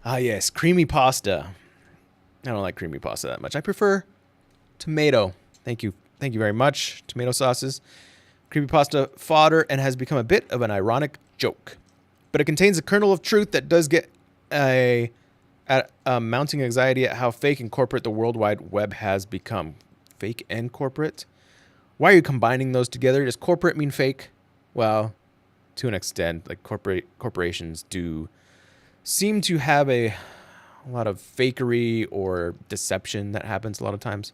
Ah, yes, creamy pasta. I don't like creamy pasta that much. I prefer tomato. Thank you very much. Tomato sauces. Creamy pasta fodder and has become a bit of an ironic joke. But it contains a kernel of truth that does get a mounting anxiety at how fake and corporate the World Wide Web has become. Fake and corporate? Why are you combining those together? Does corporate mean fake? Well, to an extent, like corporations do seem to have a lot of fakery or deception that happens a lot of times,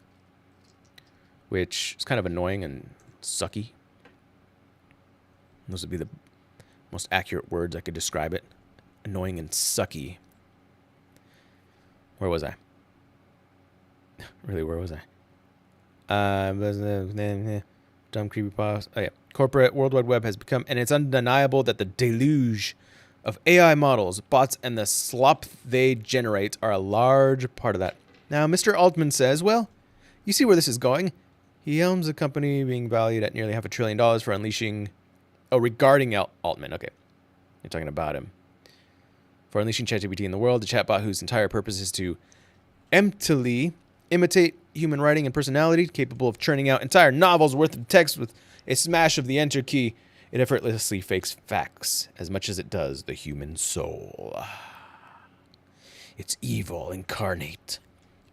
which is kind of annoying and sucky. Those would be the most accurate words I could describe it. Annoying and sucky. Where was I? Really, where was I? Dumb creepypasta. Oh yeah. Corporate World Wide Web has become, and it's undeniable that the deluge of AI models, bots, and the slop they generate are a large part of that. Now, Mr. Altman says, well, you see where this is going. He owns a company being valued at nearly $500 billion for unleashing... Oh, regarding Altman. Okay. You're talking about him. For unleashing ChatGPT in the world, the chatbot whose entire purpose is to emptily imitate human writing and personality, capable of churning out entire novels worth of text with a smash of the enter key. It effortlessly fakes facts as much as it does the human soul. It's evil incarnate.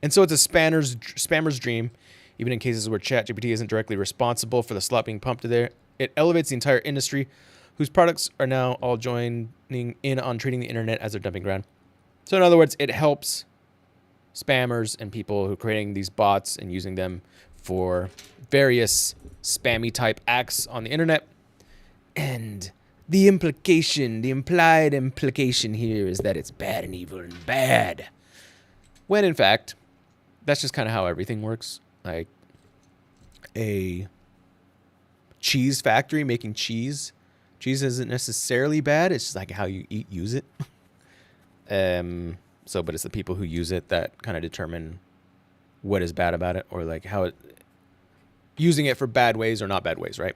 And so it's a spammer's dream, even in cases where ChatGPT isn't directly responsible for the slop being pumped to there. It elevates the entire industry, whose products are now all joining in on treating the internet as their dumping ground. So in other words, it helps spammers and people who are creating these bots and using them for various spammy type acts on the internet. And the implied implication here is that it's bad and evil and bad. When in fact, that's just kind of how everything works. Like a cheese factory making cheese. Cheese isn't necessarily bad. It's just like how you use it. But it's the people who use it that kind of determine what is bad about it, or like how it using it for bad ways or not bad ways, right?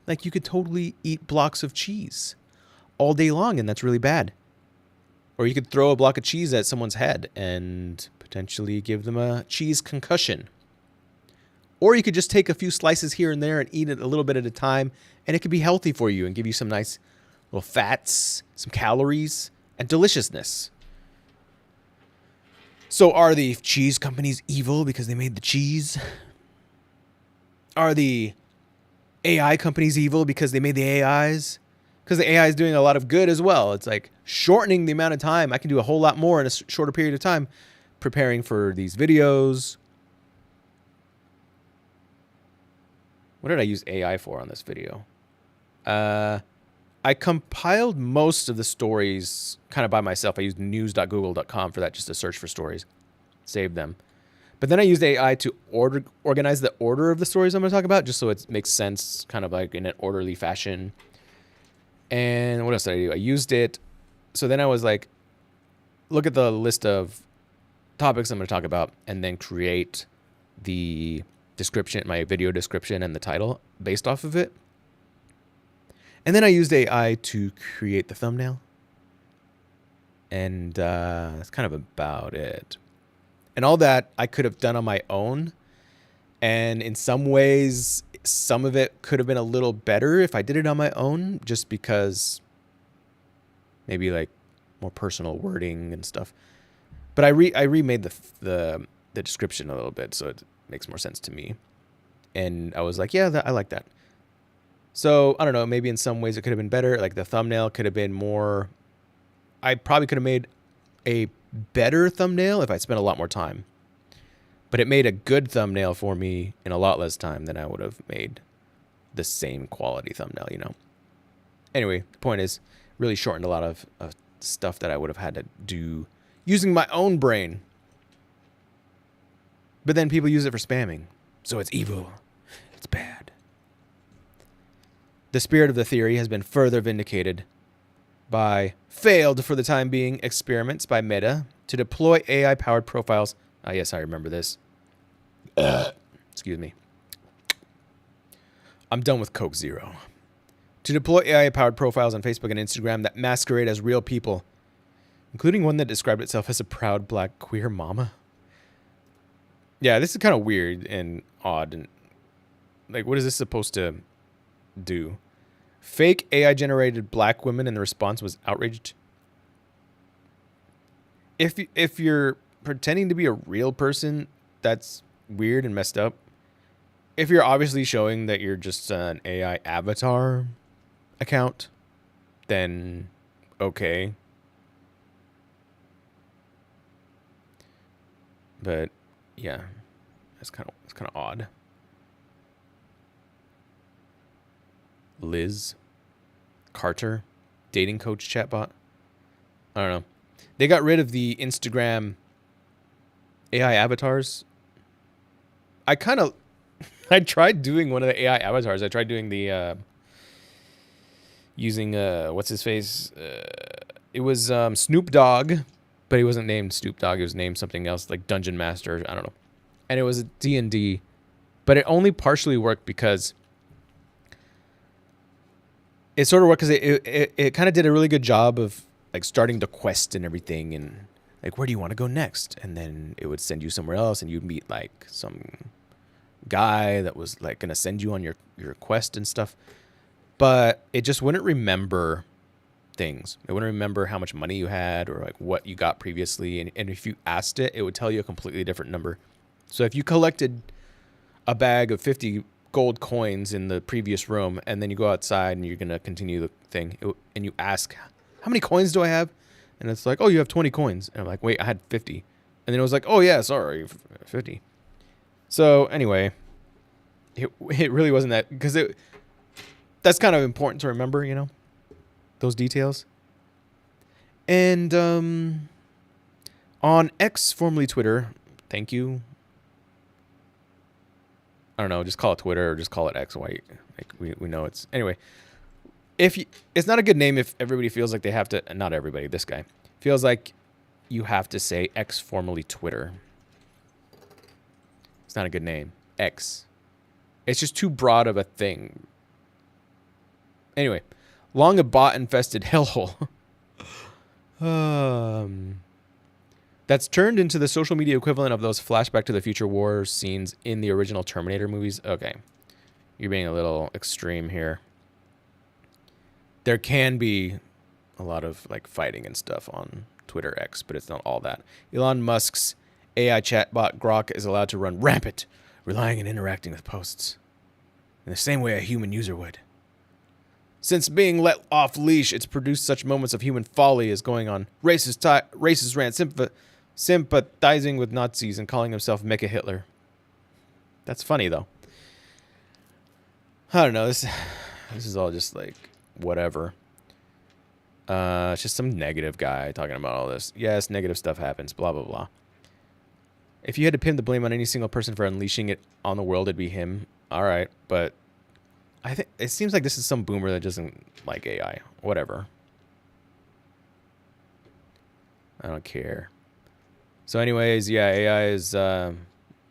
Like you could totally eat blocks of cheese all day long, and that's really bad. Or you could throw a block of cheese at someone's head and potentially give them a cheese concussion. Or you could just take a few slices here and there and eat it a little bit at a time, and it could be healthy for you and give you some nice little fats, some calories, and deliciousness. So are the cheese companies evil because they made the cheese? Are the AI companies evil because they made the AIs? Because the AI is doing a lot of good as well. It's like shortening the amount of time. I can do a whole lot more in a shorter period of time preparing for these videos. What did I use AI for on this video? I compiled most of the stories kind of by myself. I used news.google.com for that, just to search for stories, save them. But then I used AI to organize the order of the stories I'm going to talk about, just so it makes sense, kind of like in an orderly fashion. And what else did I do? I used it. So then I was like, look at the list of topics I'm going to talk about and then create the description, my video description and the title based off of it. And then I used AI to create the thumbnail. And that's kind of about it. And all that I could have done on my own. And in some ways, some of it could have been a little better if I did it on my own, just because maybe like more personal wording and stuff. But I remade the description a little bit, so it makes more sense to me. And I was like, yeah, I like that. So I don't know, maybe in some ways it could have been better. Like the thumbnail could have been more. I probably could have made a better thumbnail if I spent a lot more time. But it made a good thumbnail for me in a lot less time than I would have made the same quality thumbnail, you know. Anyway, the point is, really shortened a lot of stuff that I would have had to do using my own brain. But then people use it for spamming. So it's evil. It's bad. The spirit of the theory has been further vindicated by failed for the time being experiments by Meta to deploy AI-powered profiles. Ah, yes, I remember this. Excuse me. I'm done with Coke Zero. To deploy AI-powered profiles on Facebook and Instagram that masquerade as real people, including one that described itself as a proud black queer mama. Yeah, this is kind of weird and odd. And like, what is this supposed to do? Fake AI-generated black women, and the response was outraged. If you're pretending to be a real person, that's weird and messed up. If you're obviously showing that you're just an AI avatar account, then okay. But yeah, it's kind of odd. Liz Carter, dating coach chatbot. I don't know. They got rid of the Instagram AI avatars. I tried doing one of the AI avatars. I tried doing the using what's his face? It was Snoop Dogg, but he wasn't named Snoop Dogg. It was named something else, like Dungeon Master. I don't know. And it was a D&D, but it only partially worked because it sort of worked because it kind of did a really good job of like starting the quest and everything, and like, where do you want to go next? And then it would send you somewhere else, and you'd meet like some guy that was like going to send you on your quest and stuff. But it just wouldn't remember things. It wouldn't remember how much money you had or like what you got previously. And if you asked it, it would tell you a completely different number. So if you collected a bag of 50 gold coins in the previous room, and then you go outside and you're going to continue the thing, and you ask, how many coins do I have? And it's like, oh, you have 20 coins. And I'm like, wait, I had 50. And then it was like, oh, yeah, sorry, 50. So anyway, it really wasn't that, because that's kind of important to remember, you know, those details. And on X, formerly Twitter, thank you. I don't know, just call it Twitter or just call it X. Why? Like we know it's anyway. It's not a good name if everybody feels like they have to. Not everybody. This guy feels like you have to say X, formerly Twitter. It's not a good name. X. It's just too broad of a thing. Anyway, long a bot-infested hellhole. That's turned into the social media equivalent of those flashback to the future war scenes in the original Terminator movies. Okay. You're being a little extreme here. There can be a lot of like fighting and stuff on Twitter X, but it's not all that. Elon Musk's AI chatbot Grok is allowed to run rampant, relying and interacting with posts in the same way a human user would. Since being let off leash, it's produced such moments of human folly as going on racist rant, sympathizing with Nazis, and calling himself Mecha Hitler. That's funny, though. I don't know. This is all just like whatever. It's just some negative guy talking about all this. Yes, negative stuff happens, blah, blah, blah. If you had to pin the blame on any single person for unleashing it on the world, it'd be him. All right, but I think it seems like this is some boomer that doesn't like AI. Whatever. I don't care. So anyways, yeah, AI is... what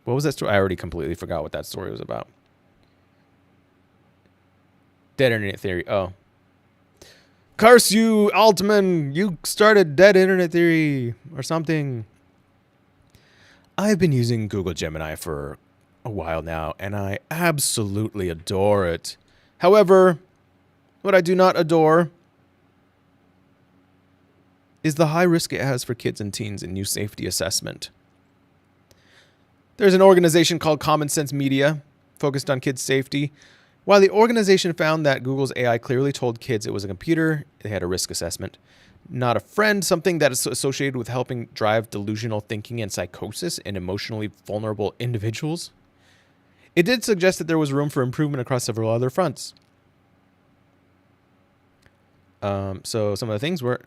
was that story? I already completely forgot what that story was about. Dead internet theory. Oh. Curse you, Altman! You started dead internet theory or something. I've been using Google Gemini for a while now, and I absolutely adore it. However, what I do not adore is the high risk it has for kids and teens in new safety assessment. There's an organization called Common Sense Media, focused on kids' safety. While the organization found that Google's AI clearly told kids it was a computer, they had a risk assessment, not a friend, something that is associated with helping drive delusional thinking and psychosis in emotionally vulnerable individuals. It did suggest that there was room for improvement across several other fronts. So some of the things were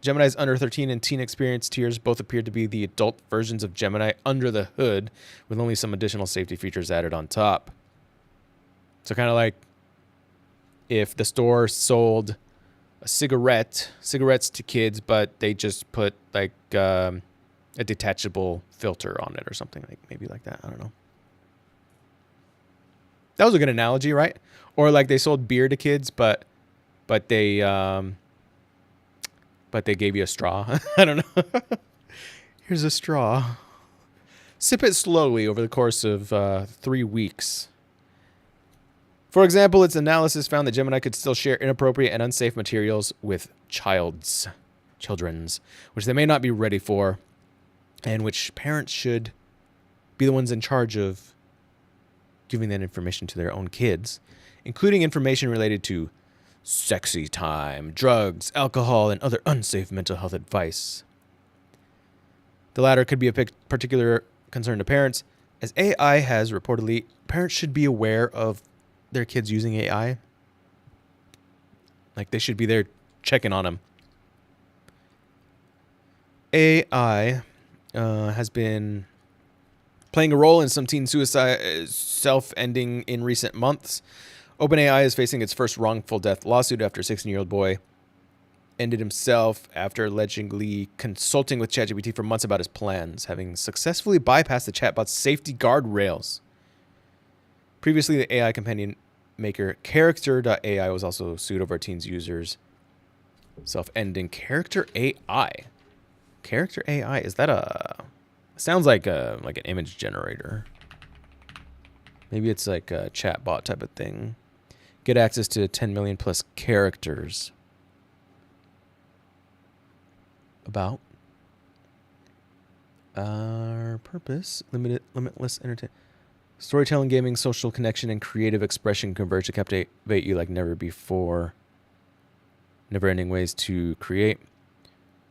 Gemini's under 13 and teen experience tiers both appeared to be the adult versions of Gemini under the hood, with only some additional safety features added on top. So kind of like if the store sold cigarettes to kids, but they just put like a detachable filter on it or something, like maybe like that. I don't know. That was a good analogy, right? Or like they sold beer to kids, but they gave you a straw. I don't know. Here's a straw. Sip it slowly over the course of 3 weeks. For example, its analysis found that Gemini could still share inappropriate and unsafe materials with children's, which they may not be ready for, and which parents should be the ones in charge of giving that information to their own kids, including information related to sexy time, drugs, alcohol, and other unsafe mental health advice. The latter could be a particular concern to parents, as AI has reportedly, parents should be aware of their kids using AI. Like they should be there checking on them. AI has been playing a role in some teen suicide self-ending in recent months. OpenAI is facing its first wrongful death lawsuit after a 16-year-old boy ended himself after allegedly consulting with ChatGPT for months about his plans, having successfully bypassed the chatbot's safety guardrails. Previously, the AI companion maker Character.ai was also sued over a teen's users self-ending. Character AI. Character AI, is that sounds like an image generator. Maybe it's like a chatbot type of thing. Get access to 10 million plus characters. About our purpose, limitless entertainment. Storytelling, gaming, social connection, and creative expression converge to captivate you like never before. Never-ending ways to create.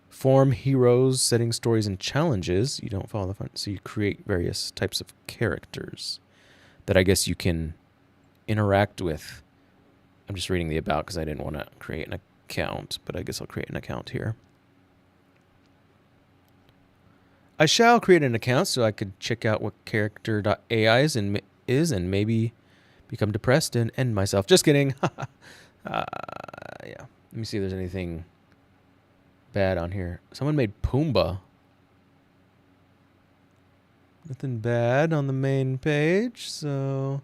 Form heroes, setting stories and challenges. You don't follow the fun, so you create various types of characters that I guess you can interact with. I'm just reading the about because I didn't want to create an account, but I guess I'll create an account here. I shall create an account so I could check out what Character.ai is and maybe become depressed and end myself. Just kidding. Yeah. Let me see if there's anything bad on here. Someone made Pumbaa. Nothing bad on the main page, so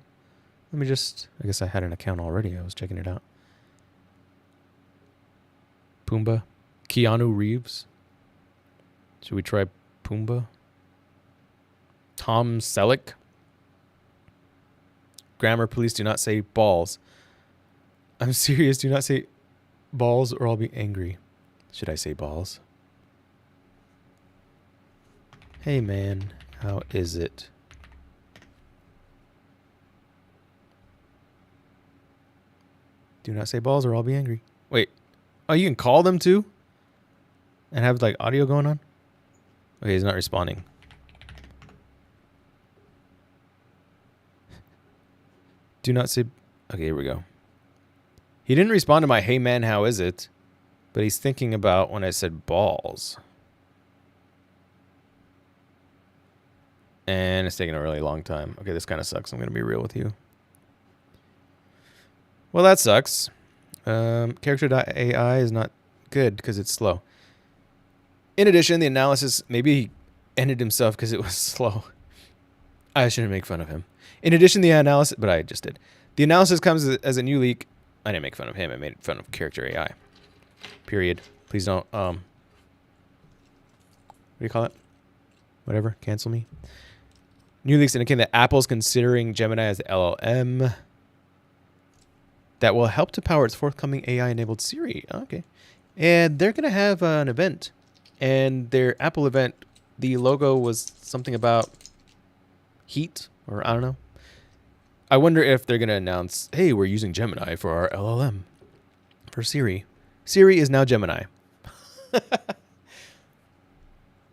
let me just... I guess I had an account already. I was checking it out. Pumbaa. Keanu Reeves. Should we try Pumbaa? Tom Selleck. Grammar police, do not say balls. I'm serious, do not say balls or I'll be angry. Should I say balls? Hey man, how is it? Do not say balls or I'll be angry. Wait. Oh, you can call them too? And have like audio going on? Okay, he's not responding. Do not say... Okay, here we go. He didn't respond to my hey man, how is it? But he's thinking about when I said balls. And it's taking a really long time. Okay, this kind of sucks. I'm going to be real with you. Well, that sucks. Character.ai is not good because it's slow. In addition, the analysis, maybe he ended himself because it was slow. I shouldn't make fun of him. In addition, the analysis, but I just did. The analysis comes as a new leak. I didn't make fun of him. I made fun of character AI. Period. Please don't, what do you call it? Whatever. Cancel me. New leaks indicate that Apple's considering Gemini as the LLM that will help to power its forthcoming AI-enabled Siri. Okay. And they're going to have an event. And their Apple event, the logo was something about heat, or I don't know. I wonder if they're going to announce, hey, we're using Gemini for our LLM for Siri. Siri is now Gemini.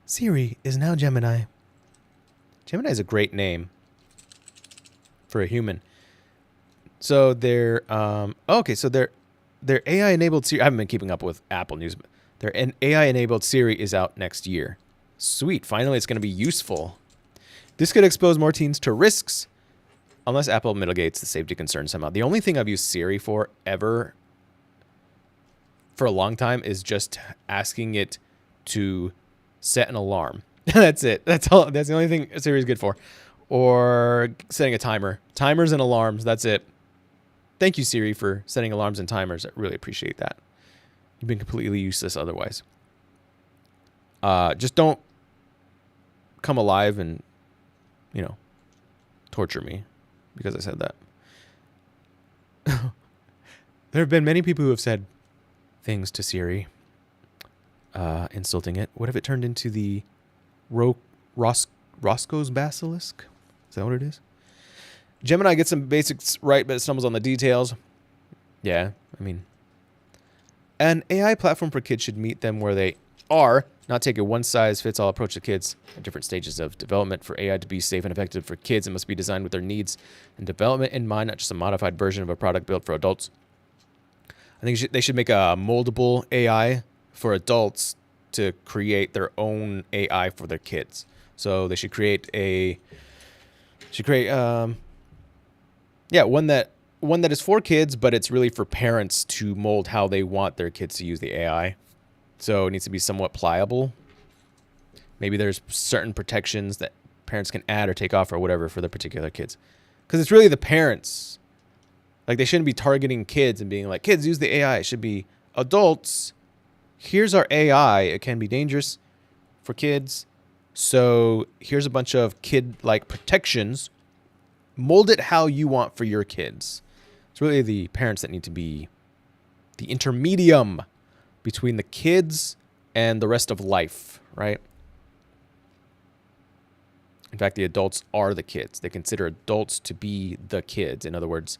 Siri is now Gemini. Gemini is a great name for a human. So their so their AI-enabled Siri. I haven't been keeping up with Apple news, but their AI-enabled Siri is out next year. Sweet, finally, it's going to be useful. This could expose more teens to risks, unless Apple mitigates the safety concerns somehow. The only thing I've used Siri for ever, for a long time, is just asking it to set an alarm. That's it. That's all. That's the only thing Siri is good for. Or setting a timer. Timers and alarms. That's it. Thank you, Siri, for setting alarms and timers. I really appreciate that. You've been completely useless otherwise. Just don't come alive and, torture me because I said that. There have been many people who have said things to Siri, insulting it. What if it turned into the Roscoe's basilisk? Is that what it is? Gemini gets some basics right, but it stumbles on the details. Yeah, I mean, an AI platform for kids should meet them where they are, not take a one-size-fits-all approach to kids at different stages of development. For AI to be safe and effective for kids, it must be designed with their needs and development in mind, not just a modified version of a product built for adults. I think they should make a moldable AI for adults to create their own AI for their kids. So they should create one that is for kids, but it's really for parents to mold how they want their kids to use the AI. So it needs to be somewhat pliable. Maybe there's certain protections that parents can add or take off or whatever for the particular kids. Because it's really the parents. Like, they shouldn't be targeting kids and being like, kids, use the AI. It should be adults. Here's our AI. It can be dangerous for kids. So here's a bunch of kid-like protections. Mold it how you want for your kids. It's really the parents that need to be the intermedium between the kids and the rest of life, right? In fact, the adults are the kids. They consider adults to be the kids. In other words,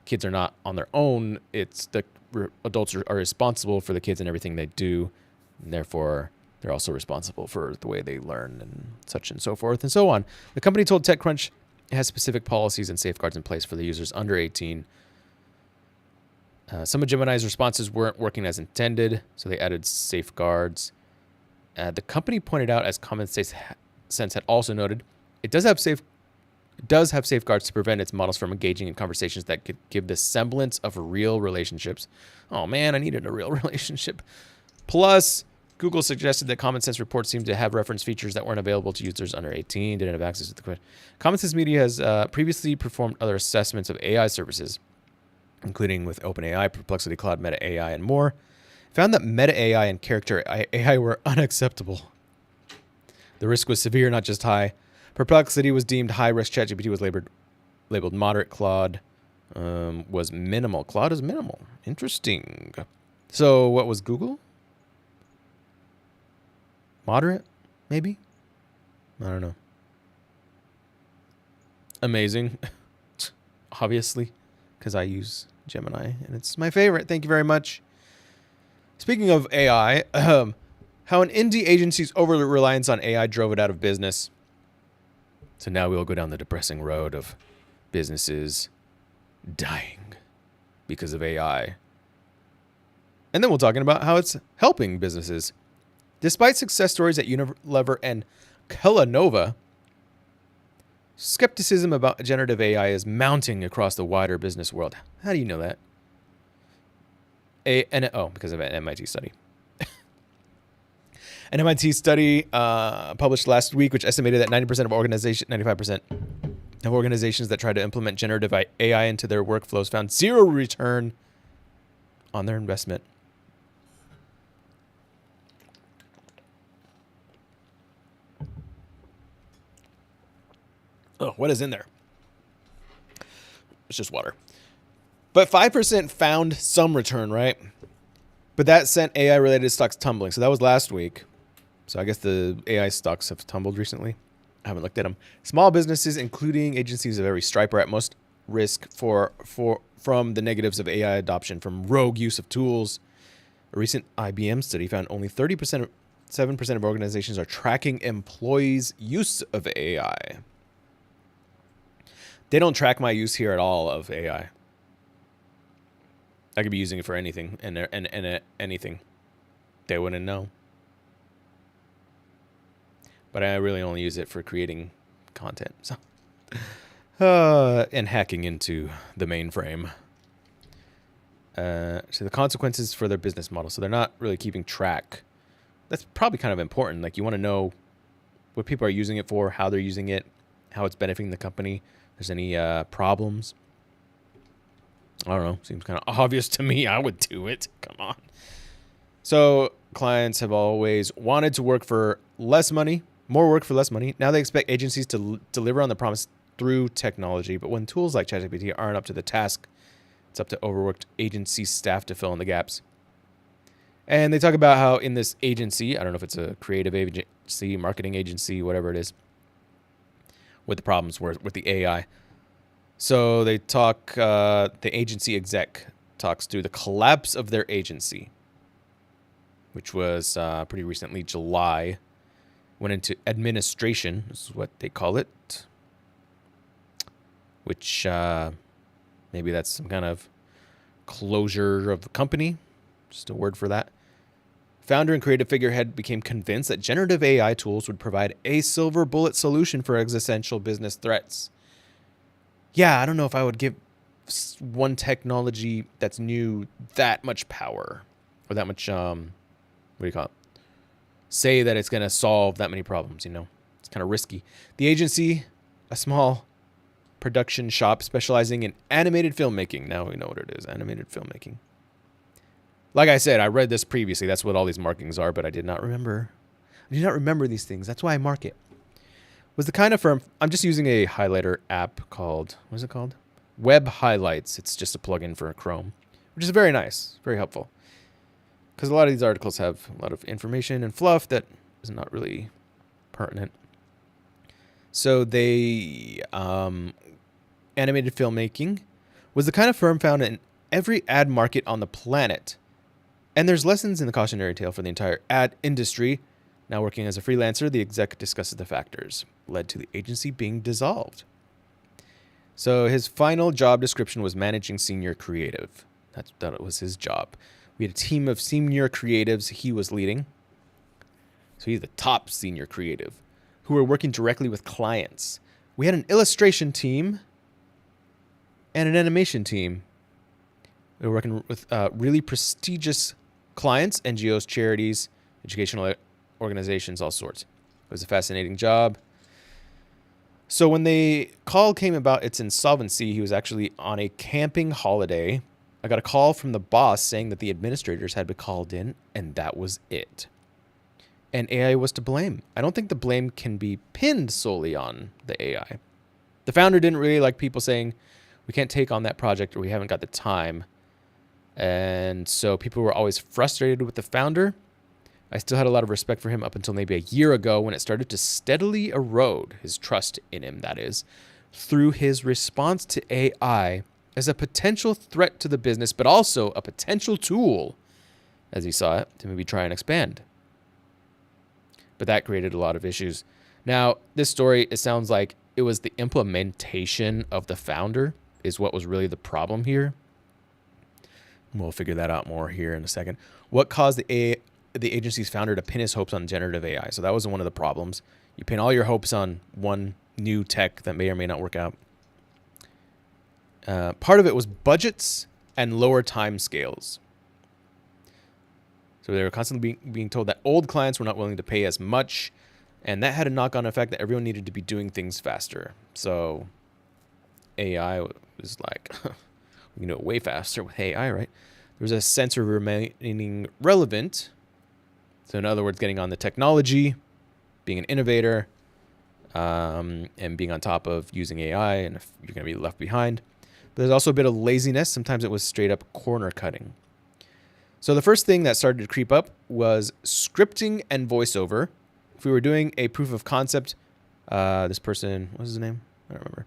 kids are not on their own. It's the adults are responsible for the kids and everything they do. And therefore, they're also responsible for the way they learn and such and so forth and so on. The company told TechCrunch it has specific policies and safeguards in place for the users under 18. Some of Gemini's responses weren't working as intended, so they added safeguards. The company pointed out, as Common Sense had also noted, it does have safeguards to prevent its models from engaging in conversations that could give the semblance of real relationships. Oh man, I needed a real relationship. Plus, Google suggested that Common Sense reports seemed to have reference features that weren't available to users under 18, didn't have access to the question. Common Sense Media has previously performed other assessments of AI services, including with OpenAI, Perplexity Cloud, Meta AI, and more, found that Meta AI and Character AI were unacceptable. The risk was severe, not just high. Perplexity was deemed high risk. ChatGPT was labeled moderate. Claude was minimal. Claude is minimal. Interesting. So what was Google? Moderate, maybe? I don't know. Amazing. Obviously, because I use Gemini, and it's my favorite. Thank you very much. Speaking of AI, how an indie agency's over-reliance on AI drove it out of business. So now we'll go down the depressing road of businesses dying because of AI. And then we'll talk about how it's helping businesses. Despite success stories at Unilever and Kellanova, skepticism about generative AI is mounting across the wider business world. How do you know that? Because of an MIT study. An MIT study published last week, which estimated that 95% of organizations that try to implement generative AI into their workflows found zero return on their investment. Oh, what is in there? It's just water. But 5% found some return, right? But that sent AI-related stocks tumbling. So that was last week. So I guess the AI stocks have tumbled recently. I haven't looked at them. Small businesses, including agencies of every stripe, are at most risk from the negatives of AI adoption from rogue use of tools. A recent IBM study found only 7% of organizations are tracking employees' use of AI. They don't track my use here at all of AI. I could be using it for anything and anything. They wouldn't know. But I really only use it for creating content. So, and hacking into the mainframe. So the consequences for their business model. So they're not really keeping track. That's probably kind of important. Like you want to know what people are using it for, how they're using it, how it's benefiting the company. If there's any problems. I don't know. Seems kind of obvious to me. I would do it. Come on. So clients have always wanted to work for less money, more work for less money. Now they expect agencies to deliver on the promise through technology. But when tools like ChatGPT aren't up to the task, it's up to overworked agency staff to fill in the gaps. And they talk about how in this agency, I don't know if it's a creative agency, marketing agency, whatever it is, what the problems were with the AI. So they talk, the agency exec talks through the collapse of their agency, which was pretty recently, July, went into administration, this is what they call it, which maybe that's some kind of closure of the company, just a word for that. Founder and creative figurehead became convinced that generative AI tools would provide a silver bullet solution for existential business threats. Yeah, I don't know if I would give one technology that's new that much power or that much, what do you call it? Say that it's going to solve that many problems, you know? It's kind of risky. The agency, a small production shop specializing in animated filmmaking. Now we know what it is, animated filmmaking. Like I said, I read this previously. That's what all these markings are, but I did not remember. I did not remember these things. That's why I mark it. Was the kind of firm, I'm just using a highlighter app called, what is it called? Web Highlights. It's just a plugin for Chrome, which is very nice, very helpful. Because a lot of these articles have a lot of information and fluff that is not really pertinent. So they, animated filmmaking was the kind of firm found in every ad market on the planet. And there's lessons in the cautionary tale for the entire ad industry. Now working as a freelancer, the exec discusses the factors led to the agency being dissolved. So his final job description was managing senior creative. That was his job. We had a team of senior creatives he was leading. So he's the top senior creative who were working directly with clients. We had an illustration team and an animation team. We were working with really prestigious clients, NGOs, charities, educational organizations, all sorts. It was a fascinating job. So when the call came about its insolvency, he was actually on a camping holiday. I got a call from the boss saying that the administrators had been called in, and that was it. And AI was to blame. I don't think the blame can be pinned solely on the AI. The founder didn't really like people saying, we can't take on that project or we haven't got the time. And so people were always frustrated with the founder. I still had a lot of respect for him up until maybe a year ago when it started to steadily erode his trust in him, that is, through his response to AI as a potential threat to the business, but also a potential tool, as he saw it, to maybe try and expand. But that created a lot of issues. Now, this story, it sounds like it was the implementation of the founder is what was really the problem here. We'll figure that out more here in a second. What caused the agency's founder to pin his hopes on generative AI? So that was one of the problems. You pin all your hopes on one new tech that may or may not work out. Part of it was budgets and lower time scales. So they were constantly being told that old clients were not willing to pay as much, and that had a knock-on effect that everyone needed to be doing things faster. So AI was like, we can do it way faster with AI, right? There was a sense of remaining relevant. So in other words, getting on the technology, being an innovator, and being on top of using AI, and if you're going to be left behind. But there's also a bit of laziness. Sometimes it was straight up corner cutting. So the first thing that started to creep up was scripting and voiceover. If we were doing a proof of concept, this person, what was his name? I don't remember.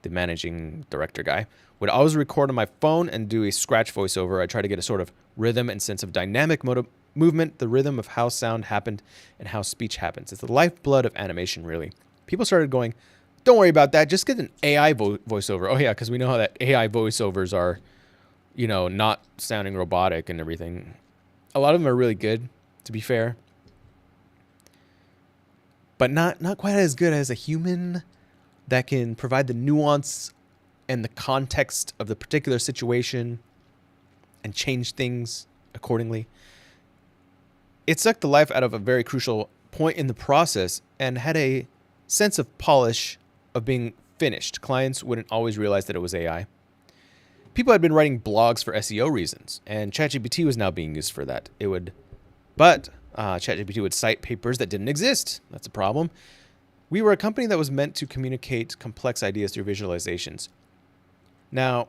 The managing director guy would always record on my phone and do a scratch voiceover. I try to get a sort of rhythm and sense of dynamic movement, the rhythm of how sound happened and how speech happens. It's the lifeblood of animation, really. People started going, don't worry about that. Just get an AI voiceover. Oh, yeah, because we know how that AI voiceovers are, you know, not sounding robotic and everything. A lot of them are really good, to be fair. But not quite as good as a human that can provide the nuance and the context of the particular situation and change things accordingly. It sucked the life out of a very crucial point in the process and had a sense of polish of being finished. Clients wouldn't always realize that it was AI. People had been writing blogs for SEO reasons, and ChatGPT was now being used for that. But ChatGPT would cite papers that didn't exist. That's a problem. We were a company that was meant to communicate complex ideas through visualizations. Now,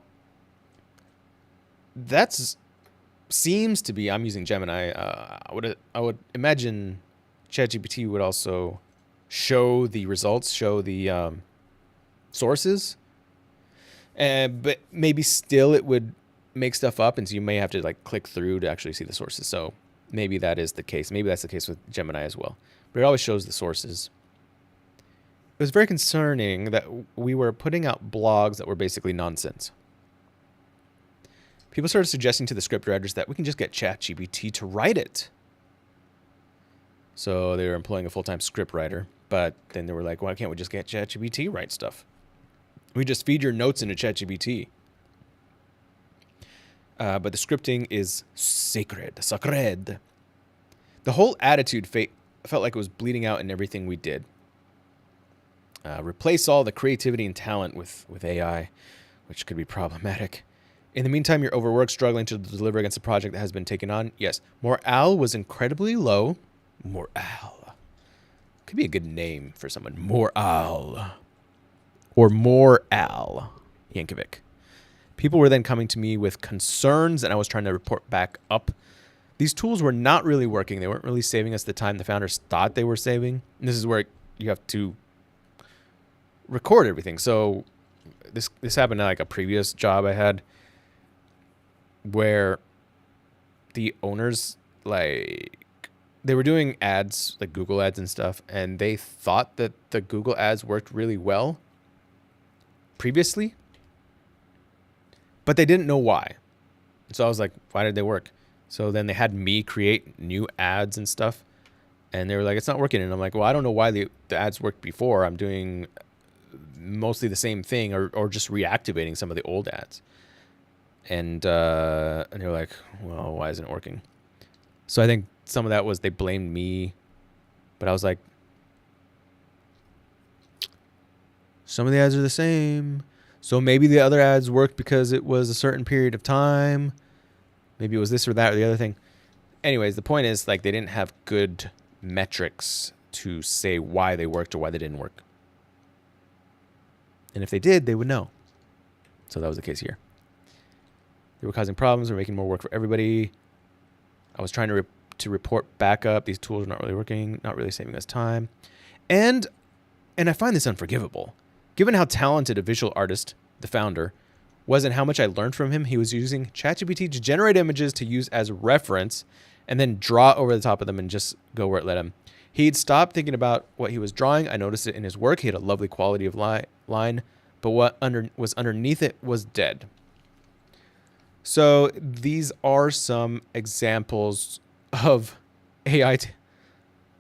that seems to be, I'm using Gemini. I would imagine ChatGPT would also show the results, show the sources. But maybe still it would make stuff up, and so you may have to like click through to actually see the sources. So maybe that is the case. Maybe that's the case with Gemini as well. But it always shows the sources. It was very concerning that we were putting out blogs that were basically nonsense. People started suggesting to the script writers that we can just get ChatGPT to write it. So they were employing a full-time script writer. But then they were like, why can't we just get ChatGPT write stuff? We just feed your notes into ChatGPT. But the scripting is sacred. The whole attitude felt like it was bleeding out in everything we did. Replace all the creativity and talent with AI, which could be problematic. In the meantime, you're overworked, struggling to deliver against a project that has been taken on. Yes, morale was incredibly low. Morale. Could be a good name for someone. Morale. Or Morale Yankovic. People were then coming to me with concerns, and I was trying to report back up. These tools were not really working. They weren't really saving us the time the founders thought they were saving. And this is where you have to record everything. So this happened at like a previous job I had, where the owners, like, they were doing ads, like Google ads and stuff, and they thought that the Google ads worked really well previously, but they didn't know why. So I was like, why did they work? So then they had me create new ads and stuff, and they were like, it's not working. And I'm like, well, I don't know why the ads worked before. I'm doing mostly the same thing, or just reactivating some of the old ads. And they were like, well, why isn't it working? So I think some of that was they blamed me, but I was like, some of the ads are the same. So maybe the other ads worked because it was a certain period of time. Maybe it was this or that or the other thing. Anyways, the point is, like, they didn't have good metrics to say why they worked or why they didn't work. And if they did, they would know. So that was the case here. They were causing problems. They were making more work for everybody. I was trying to report back up. These tools are not really working, not really saving us time. And I find this unforgivable. Given how talented a visual artist, the founder, was and how much I learned from him, he was using ChatGPT to generate images to use as reference and then draw over the top of them and just go where it led him. He'd stopped thinking about what he was drawing. I noticed it in his work. He had a lovely quality of line, but what was underneath it was dead. So these are some examples of AI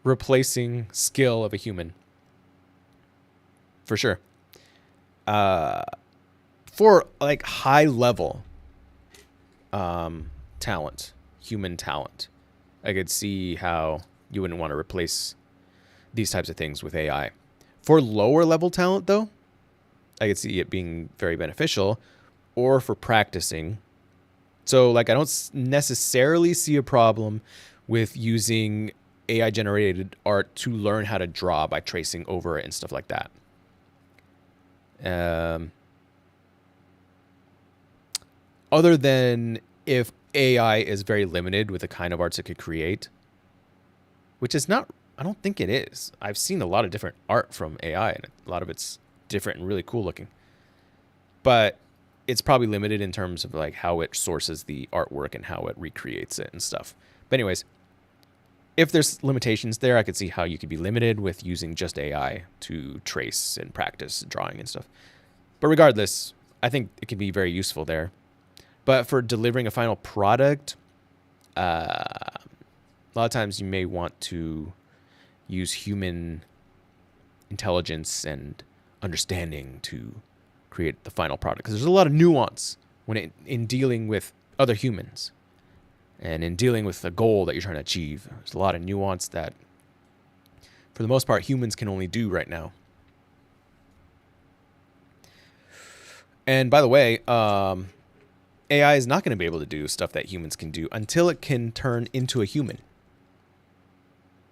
replacing skill of a human. For sure. For like high level talent, human talent, I could see how you wouldn't want to replace these types of things with AI. For lower level talent, though, I could see it being very beneficial, or for practicing. So, like, I don't necessarily see a problem with using AI generated art to learn how to draw by tracing over it and stuff like that. Other than if AI is very limited with the kind of arts it could create, which is not, I don't think it is. I've seen a lot of different art from AI, and a lot of it's different and really cool looking. But it's probably limited in terms of like how it sources the artwork and how it recreates it and stuff. But anyways, if there's limitations there, I could see how you could be limited with using just AI to trace and practice drawing and stuff. But regardless, I think it can be very useful there. But for delivering a final product, a lot of times you may want to use human intelligence and understanding to create the final product, because there's a lot of nuance when in dealing with other humans and in dealing with the goal that you're trying to achieve. There's a lot of nuance that, for the most part, humans can only do right now. And by the way, AI is not going to be able to do stuff that humans can do until it can turn into a human.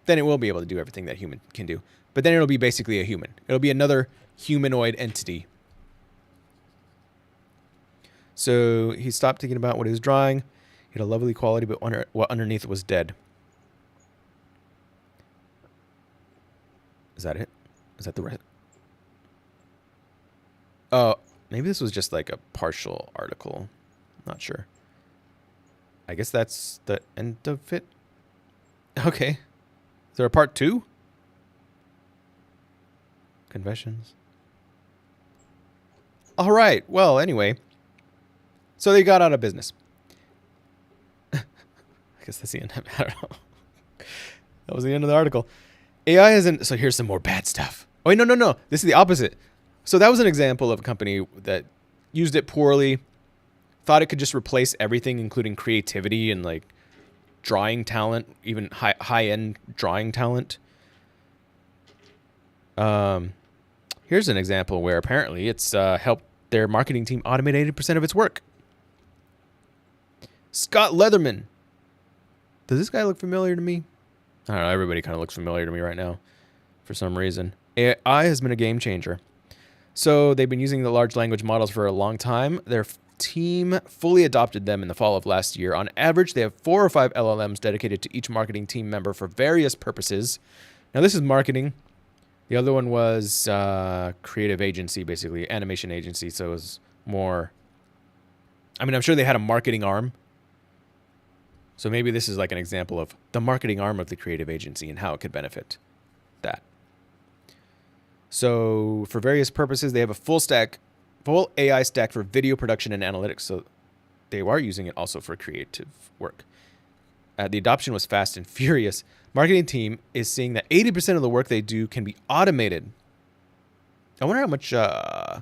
Then it will be able to do everything that human can do. But then it'll be basically a human. It'll be another humanoid entity. So he stopped thinking about what he was drawing. He had a lovely quality, but what underneath was dead. Is that it? Is that the rest? Oh, maybe this was just like a partial article. Not sure. I guess that's the end of it. Okay. Is there a part 2? Confessions. All right. Well, anyway. So they got out of business. I guess that's the end of it. I don't know. That was the end of the article. AI isn't... So here's some more bad stuff. Oh, wait, no. This is the opposite. So that was an example of a company that used it poorly, thought it could just replace everything, including creativity and like drawing talent, even high-end drawing talent. Here's an example where apparently it's helped their marketing team automate 80% of its work. Scott Leatherman. Does this guy look familiar to me? I don't know. Everybody kind of looks familiar to me right now for some reason. AI has been a game changer. So they've been using the large language models for a long time. Their team fully adopted them in the fall of last year. On average, they have 4 or 5 LLMs dedicated to each marketing team member for various purposes. Now, this is marketing. The other one was creative agency, basically, animation agency. So it was more... I mean, I'm sure they had a marketing arm. So maybe this is like an example of the marketing arm of the creative agency and how it could benefit that. So for various purposes, they have a full AI stack for video production and analytics. So they are using it also for creative work. The adoption was fast and furious. Marketing team is seeing that 80% of the work they do can be automated. I wonder how much AI...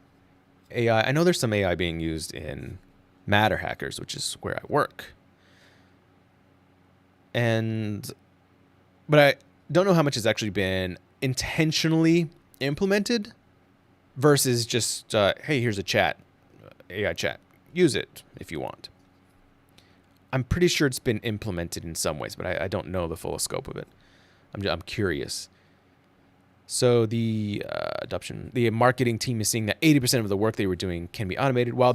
I know there's some AI being used in Matter Hackers, which is where I work. But I don't know how much has actually been intentionally implemented versus just, hey, here's a chat, AI chat. Use it if you want. I'm pretty sure it's been implemented in some ways, but I don't know the full scope of it. I'm curious. So the the marketing team is seeing that 80% of the work they were doing can be automated, while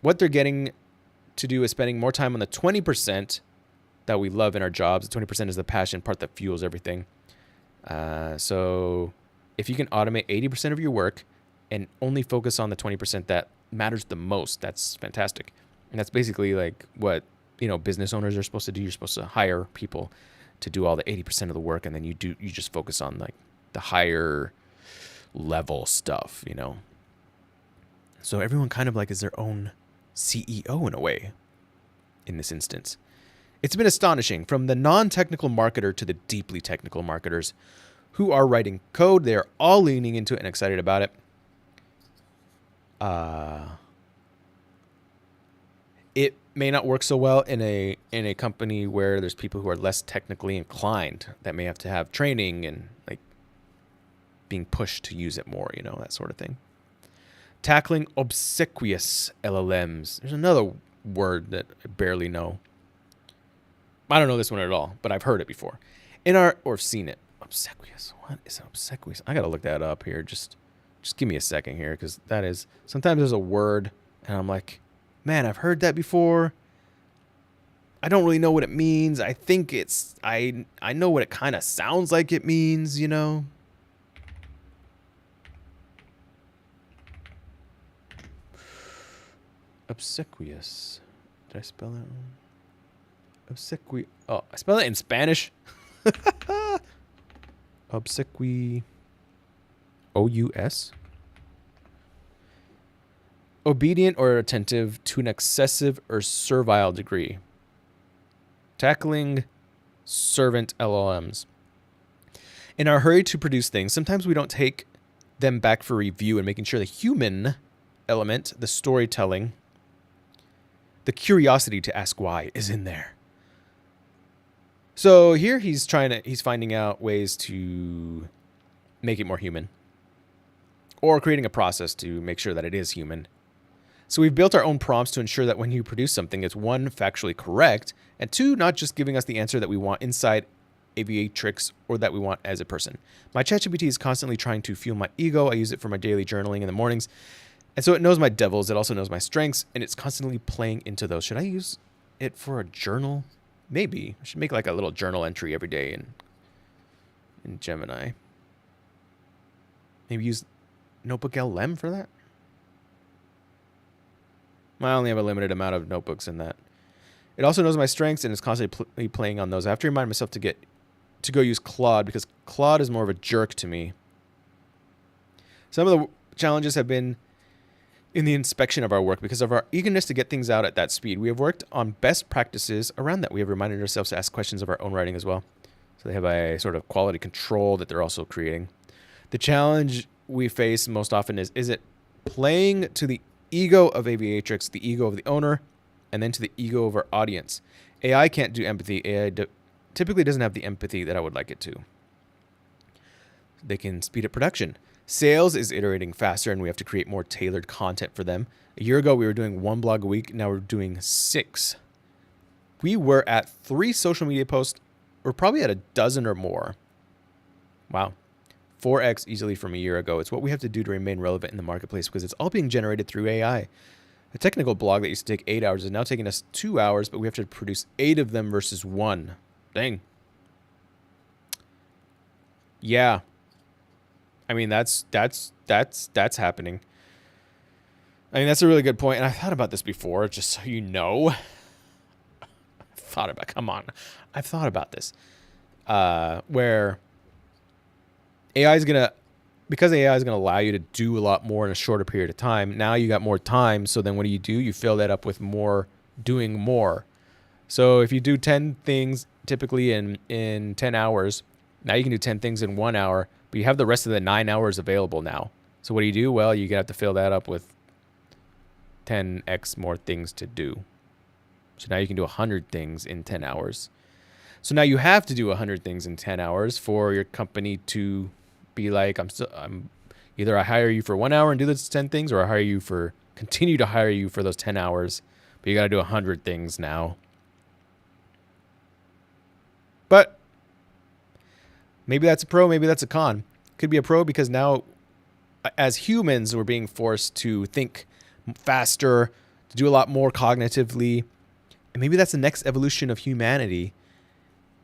what they're getting to do is spending more time on the 20% that we love in our jobs. The 20% is the passion part that fuels everything. So if you can automate 80% of your work and only focus on the 20% that matters the most, that's fantastic. And that's basically like what, business owners are supposed to do. You're supposed to hire people to do all the 80% of the work, and then you just focus on like the higher level stuff, So everyone kind of like is their own CEO in a way in this instance. It's been astonishing, from the non-technical marketer to the deeply technical marketers who are writing code. They are all leaning into it and excited about it. It may not work so well in a company where there's people who are less technically inclined that may have to have training and like being pushed to use it more, you know, that sort of thing. Tackling obsequious LLMs. There's another word that I barely know. I don't know this one at all, but I've heard it before. Or seen it. Obsequious. What is obsequious? I got to look that up here. Just give me a second here, because that is, sometimes there's a word and I'm like, man, I've heard that before. I don't really know what it means. I think it's, I know what it kind of sounds like it means, you know? Obsequious. Did I spell that wrong? Obsequi. Oh, I spell it in Spanish. Obsequi. O-U-S. Obedient or attentive to an excessive or servile degree. Tackling servant LLMs. In our hurry to produce things, sometimes we don't take them back for review and making sure the human element, the storytelling, the curiosity to ask why is in there. So here he's finding out ways to make it more human, or creating a process to make sure that it is human. So we've built our own prompts to ensure that when you produce something, it's one, factually correct, and two, not just giving us the answer that we want inside aviatrix or that we want as a person. My ChatGPT is constantly trying to fuel my ego. I use it for my daily journaling in the mornings. And so it knows my devils. It also knows my strengths, and it's constantly playing into those. Should I use it for a journal? Maybe. I should make like a little journal entry every day in Gemini. Maybe use Notebook LM for that? I only have a limited amount of notebooks in that. It also knows my strengths and is constantly playing on those. I have to remind myself to go use Claude, because Claude is more of a jerk to me. Some of the challenges have been in the inspection of our work because of our eagerness to get things out at that speed. We have worked on best practices around that. We have reminded ourselves to ask questions of our own writing as well. So they have a sort of quality control that they're also creating. The challenge we face most often is it playing to the ego of aviatrix, the ego of the owner, and then to the ego of our audience. AI can't do empathy. AI typically doesn't have the empathy that I would like it to. They can speed up production. Sales is iterating faster, and we have to create more tailored content for them. A year ago, we were doing 1 blog a week. Now we're doing 6. We were at 3 social media posts. We're probably at a dozen or more. Wow. 4x easily from a year ago. It's what we have to do to remain relevant in the marketplace, because it's all being generated through AI. A technical blog that used to take 8 hours is now taking us 2 hours, but we have to produce 8 of them versus 1. Dang. Yeah. I mean, that's happening. I mean, that's a really good point. And I thought about this before, just so you know. I've thought about this. Where AI is going to, because AI is going to allow you to do a lot more in a shorter period of time. Now you got more time. So then what do? You fill that up with doing more. So if you do 10 things typically in 10 hours, now you can do 10 things in 1 hour. But you have the rest of the 9 hours available now. So what do? Well, you have to fill that up with 10x more things to do. So now you can do 100 things in 10 hours. So now you have to do 100 things in 10 hours for your company to be like, I'm either I hire you for 1 hour and do those 10 things, or I continue to hire you for those 10 hours. But you got to do 100 things now. But maybe that's a pro, maybe that's a con. Could be a pro because now, as humans, we're being forced to think faster, to do a lot more cognitively. And maybe that's the next evolution of humanity,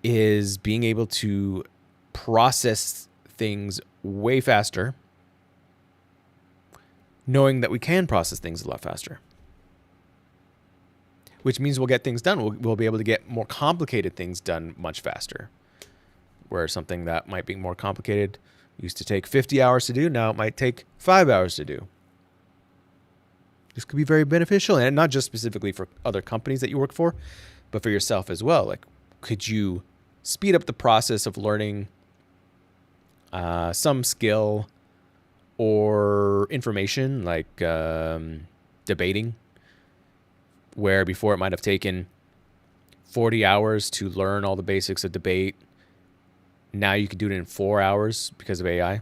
is being able to process things way faster, knowing that we can process things a lot faster. Which means we'll get things done. We'll be able to get more complicated things done much faster. Where something that might be more complicated used to take 50 hours to do, now it might take 5 hours to do. This could be very beneficial, and not just specifically for other companies that you work for, but for yourself as well. Like, could you speed up the process of learning some skill or information, like debating where before it might have taken 40 hours to learn all the basics of debate. Now you can do it in 4 hours because of AI.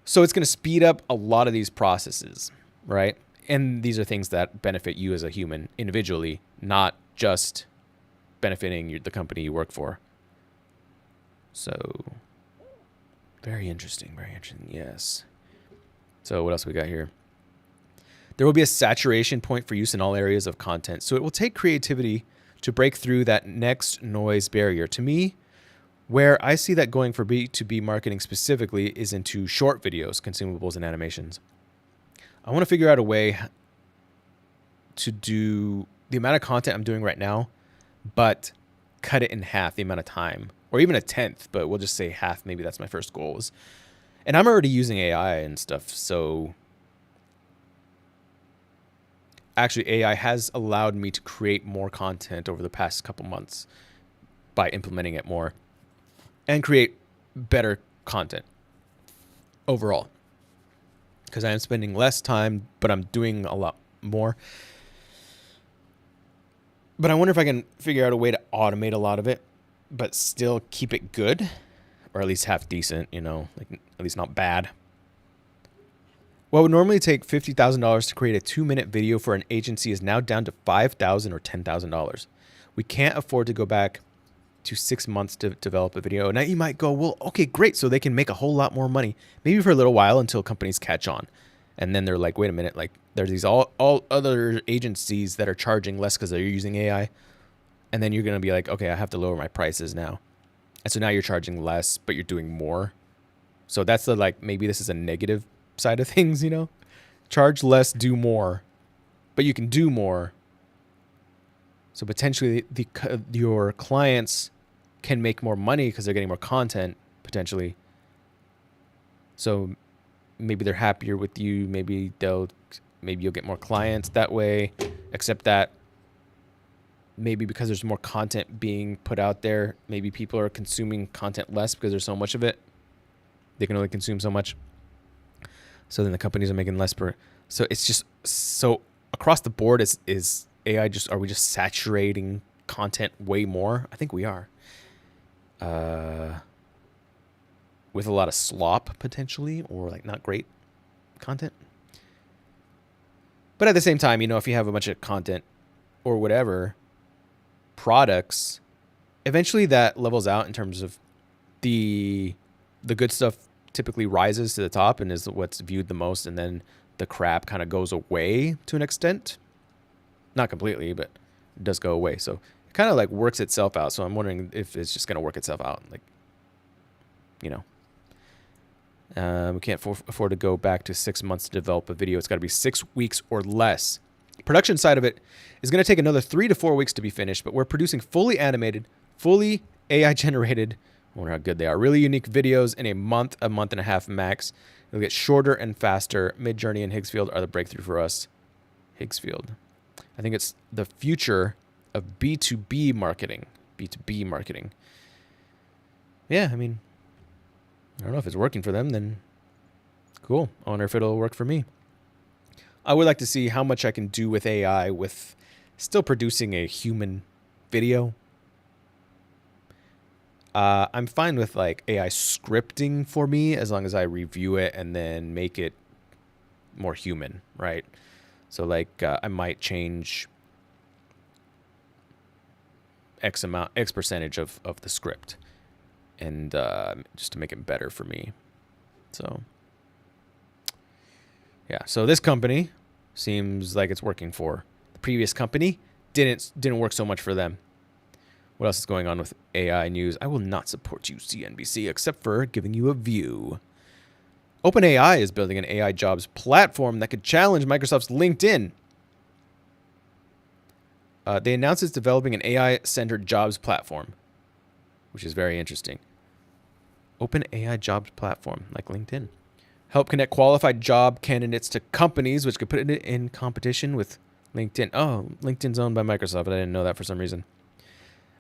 So it's going to speed up a lot of these processes, right? And these are things that benefit you as a human individually, not just benefiting the company you work for. So very interesting, yes. So what else we got here? There will be a saturation point for use in all areas of content. So it will take creativity to break through that next noise barrier. To me, where I see that going for B2B marketing specifically is into short videos, consumables, and animations. I want to figure out a way to do the amount of content I'm doing right now, but cut it in half the amount of time, or even a tenth, but we'll just say half. Maybe that's my first goal. And I'm already using AI and stuff, so actually AI has allowed me to create more content over the past couple months by implementing it more and create better content overall, because I am spending less time, but I'm doing a lot more. But I wonder if I can figure out a way to automate a lot of it, but still keep it good, or at least half decent, you know, like at least not bad. What would normally take $50,000 to create a 2-minute video for an agency is now down to $5,000 or $10,000. We can't afford to go back to 6 months to develop a video. Now you might go, well, okay, great. So they can make a whole lot more money, maybe for a little while until companies catch on. And then they're like, wait a minute, like there's these all other agencies that are charging less because they're using AI. And then you're going to be like, okay, I have to lower my prices now. And so now you're charging less, but you're doing more. So that's the, like, maybe this is a negative side of things, you know, charge less, do more, but you can do more. So potentially your clients can make more money because they're getting more content potentially. So maybe they're happier with you. Maybe you'll get more clients that way, except that maybe because there's more content being put out there, maybe people are consuming content less because there's so much of it. They can only consume so much. So then the companies are making less per. So it's just so across the board is AI are we just saturating content way more? I think we are. With a lot of slop potentially, or like not great content. But at the same time, you know, if you have a bunch of content or whatever products, eventually that levels out in terms of the good stuff typically rises to the top and is what's viewed the most, and then the crap kind of goes away to an extent. Not completely, but it does go away. So it kind of like works itself out. So I'm wondering if it's just going to work itself out. Like, you know, we can't afford to go back to 6 months to develop a video. It's got to be 6 weeks or less. Production side of it is going to take another 3 to 4 weeks to be finished, but we're producing fully animated, fully AI generated, I wonder how good they are, really unique videos in a month and a half max. It'll get shorter and faster. Midjourney and Higgsfield are the breakthrough for us. Higgsfield. I think it's the future of B2B marketing. B2B marketing. Yeah, I mean, I don't know if it's working for them, then cool. I wonder if it'll work for me. I would like to see how much I can do with AI with still producing a human video. I'm fine with like AI scripting for me as long as I review it and then make it more human, right? So like I might change X percentage of the script and just to make it better for me. So yeah, so this company seems like it's working for. The previous company didn't work so much for them. What else is going on with AI news? I will not support you, CNBC, except for giving you a view. OpenAI is building an AI jobs platform that could challenge Microsoft's LinkedIn. They announced it's developing an AI-centered jobs platform, which is very interesting. OpenAI jobs platform, like LinkedIn. Help connect qualified job candidates to companies, which could put it in competition with LinkedIn. Oh, LinkedIn's owned by Microsoft, but I didn't know that for some reason.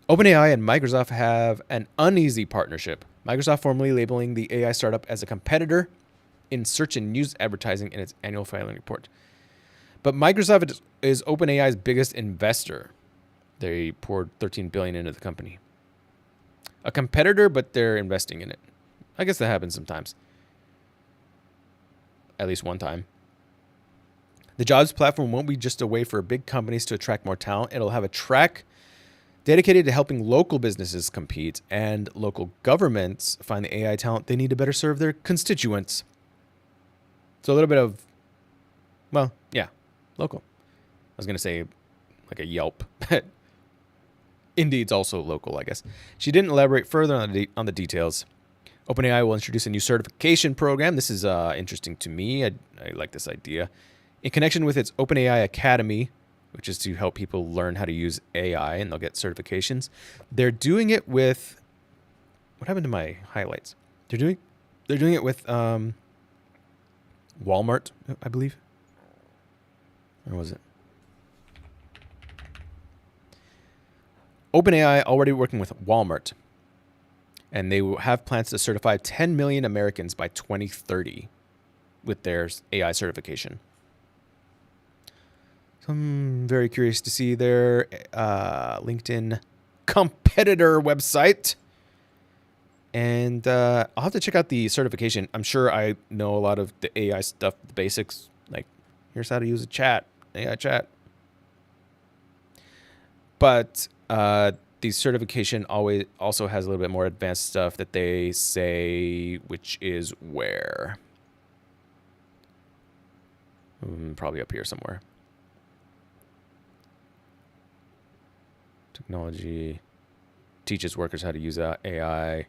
OpenAI and Microsoft have an uneasy partnership. Microsoft formally labeling the AI startup as a competitor in search and news advertising in its annual filing report. But Microsoft is OpenAI's biggest investor. They poured $13 billion into the company. A competitor, but they're investing in it. I guess that happens sometimes. At least one time. The jobs platform won't be just a way for big companies to attract more talent. It'll have a track dedicated to helping local businesses compete and local governments find the AI talent they need to better serve their constituents. So a little bit of, well, yeah, local. I was going to say like a Yelp. Indeed's also local, I guess. She didn't elaborate further on the details. OpenAI will introduce a new certification program. This is interesting to me. I like this idea. In connection with its OpenAI Academy, which is to help people learn how to use AI, and they'll get certifications. They're doing it with, what happened to my highlights? They're doing it with Walmart, I believe. Or was it? OpenAI already working with Walmart, and they will have plans to certify 10 million Americans by 2030 with their AI certification. So I'm very curious to see their LinkedIn competitor website. And I'll have to check out the certification. I'm sure I know a lot of the AI stuff, the basics. Like, here's how to use a chat, AI chat. But the certification also has a little bit more advanced stuff that they say, which is where? Probably up here somewhere. Technology teaches workers how to use AI.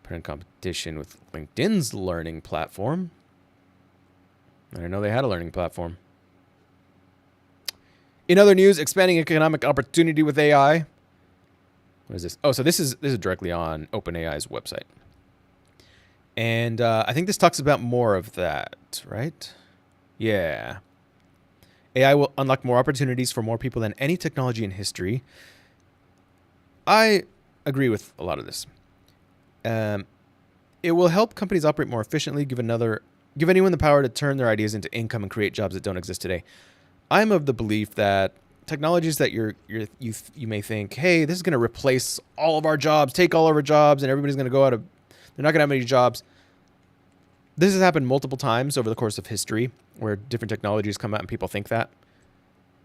Put in competition with LinkedIn's learning platform. I didn't know they had a learning platform. In other news, expanding economic opportunity with AI. What is this? Oh, so this is directly on OpenAI's website. And I think this talks about more of that, right? Yeah. AI will unlock more opportunities for more people than any technology in history. I agree with a lot of this. It will help companies operate more efficiently, give anyone the power to turn their ideas into income and create jobs that don't exist today. I'm of the belief that technologies that you may think, hey, this is going to replace all of our jobs, take all of our jobs, and everybody's going to go out of, they're not going to have any jobs. This has happened multiple times over the course of history where different technologies come out and people think that.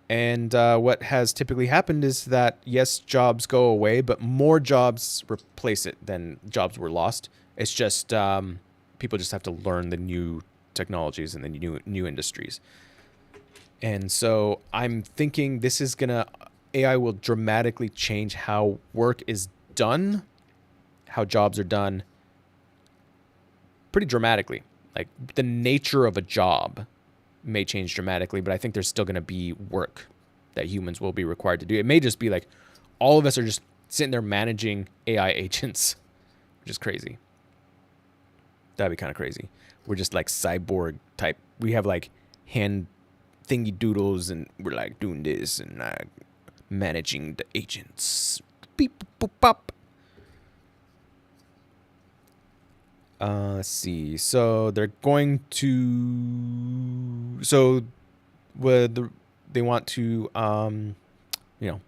And what has typically happened is that, yes, jobs go away, but more jobs replace it than jobs were lost. It's just people just have to learn the new technologies and the new industries. And so I'm thinking this is AI will dramatically change how work is done, how jobs are done, pretty dramatically. Like the nature of a job may change dramatically, but I think there's still going to be work that humans will be required to do. It may just be like all of us are just sitting there managing AI agents, which is crazy. That'd be kind of crazy. We're just like cyborg type. We have like hand thingy doodles and we're like doing this and managing the agents. Beep, boop, pop. Let's see. So they're going to. So, they want to,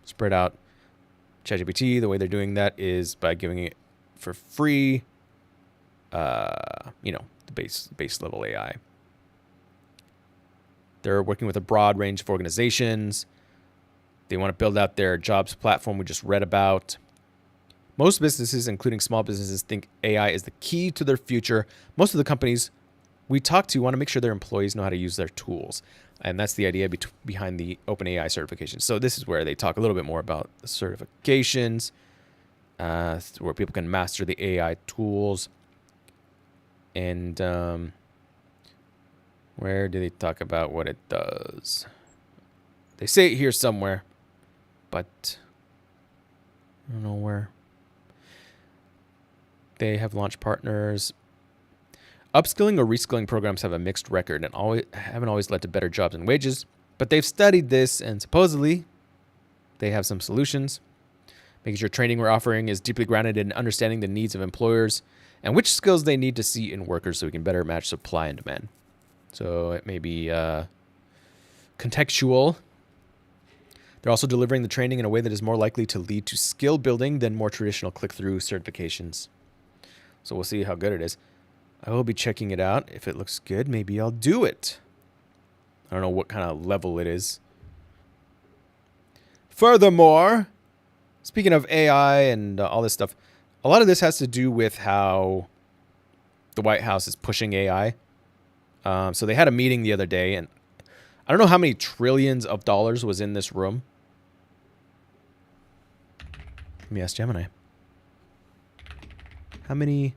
spread out ChatGPT. The way they're doing that is by giving it for free. The base level AI. They're working with a broad range of organizations. They want to build out their jobs platform we just read about. Most businesses, including small businesses, think AI is the key to their future. Most of the companies we talk to want to make sure their employees know how to use their tools. And that's the idea behind the OpenAI certification. So this is where they talk a little bit more about the certifications, where people can master the AI tools. And where do they talk about what it does? They say it here somewhere, but I don't know where. They have launched partners. Upskilling or reskilling programs have a mixed record and haven't always led to better jobs and wages, but they've studied this and supposedly they have some solutions. Making sure training we're offering is deeply grounded in understanding the needs of employers and which skills they need to see in workers so we can better match supply and demand. So it may be contextual. They're also delivering the training in a way that is more likely to lead to skill building than more traditional click-through certifications. So we'll see how good it is. I will be checking it out. If it looks good, maybe I'll do it. I don't know what kind of level it is. Furthermore, speaking of AI and all this stuff, a lot of this has to do with how the White House is pushing AI. So they had a meeting the other day, and I don't know how many trillions of dollars was in this room. Let me ask Gemini. How many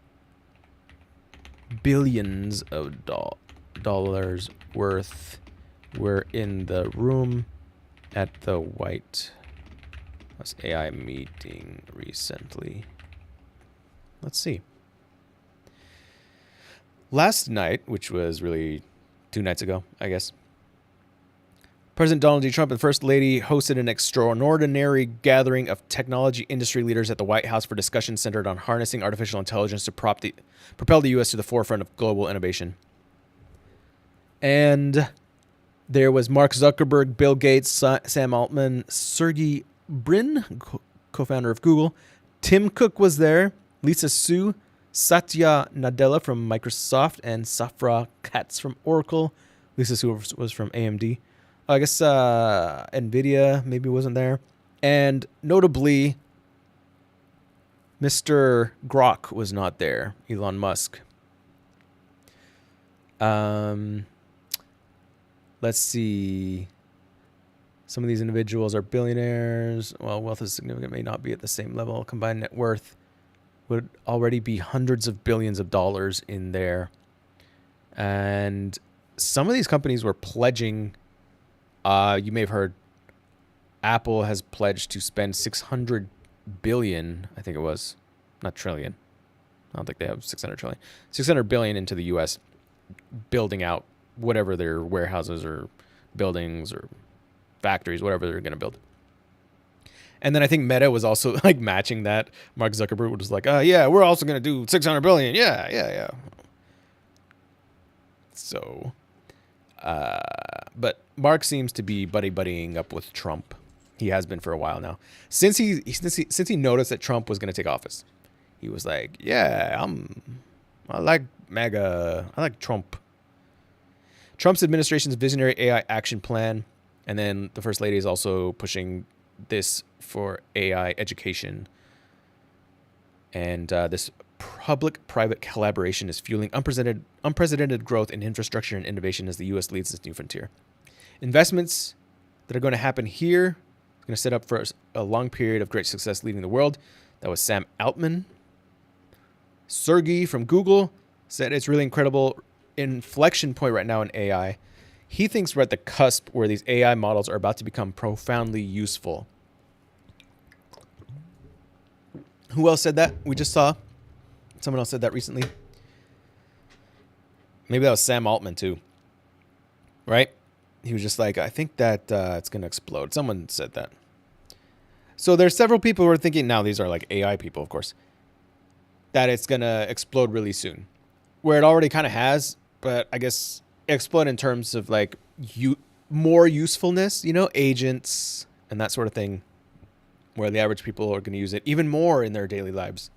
billions of dollars worth were in the room at the White House AI meeting recently? Let's see. Last night, which was really 2 nights ago, I guess, President Donald J. Trump and First Lady hosted an extraordinary gathering of technology industry leaders at the White House for discussions centered on harnessing artificial intelligence to propel the U.S. to the forefront of global innovation. And there was Mark Zuckerberg, Bill Gates, Sam Altman, Sergey Brin, co-founder of Google. Tim Cook was there, Lisa Su, Satya Nadella from Microsoft, and Safra Katz from Oracle. Lisa Su was from AMD. I guess NVIDIA maybe wasn't there. And notably, Mr. Grok was not there, Elon Musk. Let's see. Some of these individuals are billionaires. Well, wealth is significant, may not be at the same level. Combined net worth would already be hundreds of billions of dollars in there. And some of these companies were pledging... you may have heard Apple has pledged to spend 600 billion, I think it was, not trillion. I don't think they have 600 trillion. 600 billion into the US building out whatever their warehouses or buildings or factories, whatever they're going to build. And then I think Meta was also like matching that. Mark Zuckerberg was like, yeah, we're also going to do 600 billion. Yeah. So... but Mark seems to be buddying up with Trump. He has been for a while now. Since he noticed that Trump was going to take office, he was like, "Yeah, I like MAGA. I like Trump." Trump's administration's visionary AI action plan, and then the First Lady is also pushing this for AI education. And this public-private collaboration is fueling unprecedented growth in infrastructure and innovation as the U.S. leads this new frontier. Investments that are going to happen here are going to set up for a long period of great success leading the world. That was Sam Altman. Sergey from Google said it's really incredible inflection point right now in AI. He thinks we're at the cusp where these AI models are about to become profoundly useful. Who else said that? We just saw someone else said that recently. Maybe that was Sam Altman too. Right? He was just like, I think that it's going to explode. Someone said that. So there's several people who are thinking, now these are like AI people, of course, that it's going to explode really soon. Where it already kind of has, but I guess explode in terms of like more usefulness, agents and that sort of thing, where the average people are going to use it even more in their daily lives.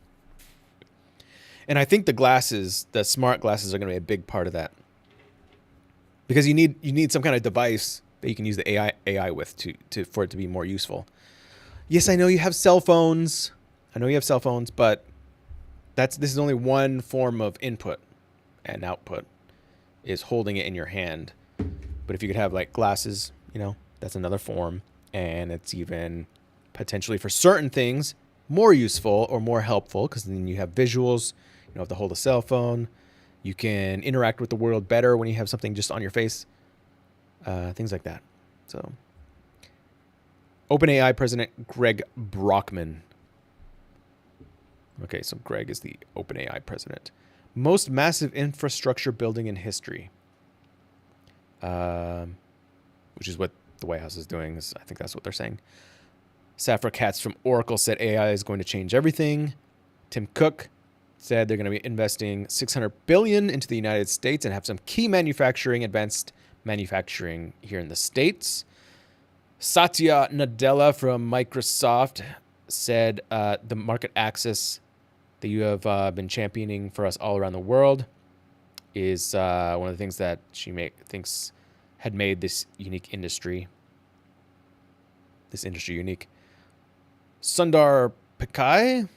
And I think the smart glasses are going to be a big part of that. Because you need some kind of device that you can use the AI with for it to be more useful. Yes, I know you have cell phones. But this is only one form of input and output, is holding it in your hand. But if you could have like glasses, that's another form, and it's even potentially for certain things more useful or more helpful, because then you have visuals. You don't have to hold a cell phone. You can interact with the world better when you have something just on your face. Things like that. So, OpenAI President Greg Brockman. Okay, so Greg is the OpenAI president. Most massive infrastructure building in history. Which is what the White House is doing. I think that's what they're saying. Safra Katz from Oracle said AI is going to change everything. Tim Cook said they're going to be investing $600 billion into the United States and have some key advanced manufacturing here in the States. Satya Nadella from Microsoft said the market access that you have been championing for us all around the world is one of the things that she thinks had made this industry unique. Sundar Pichai, I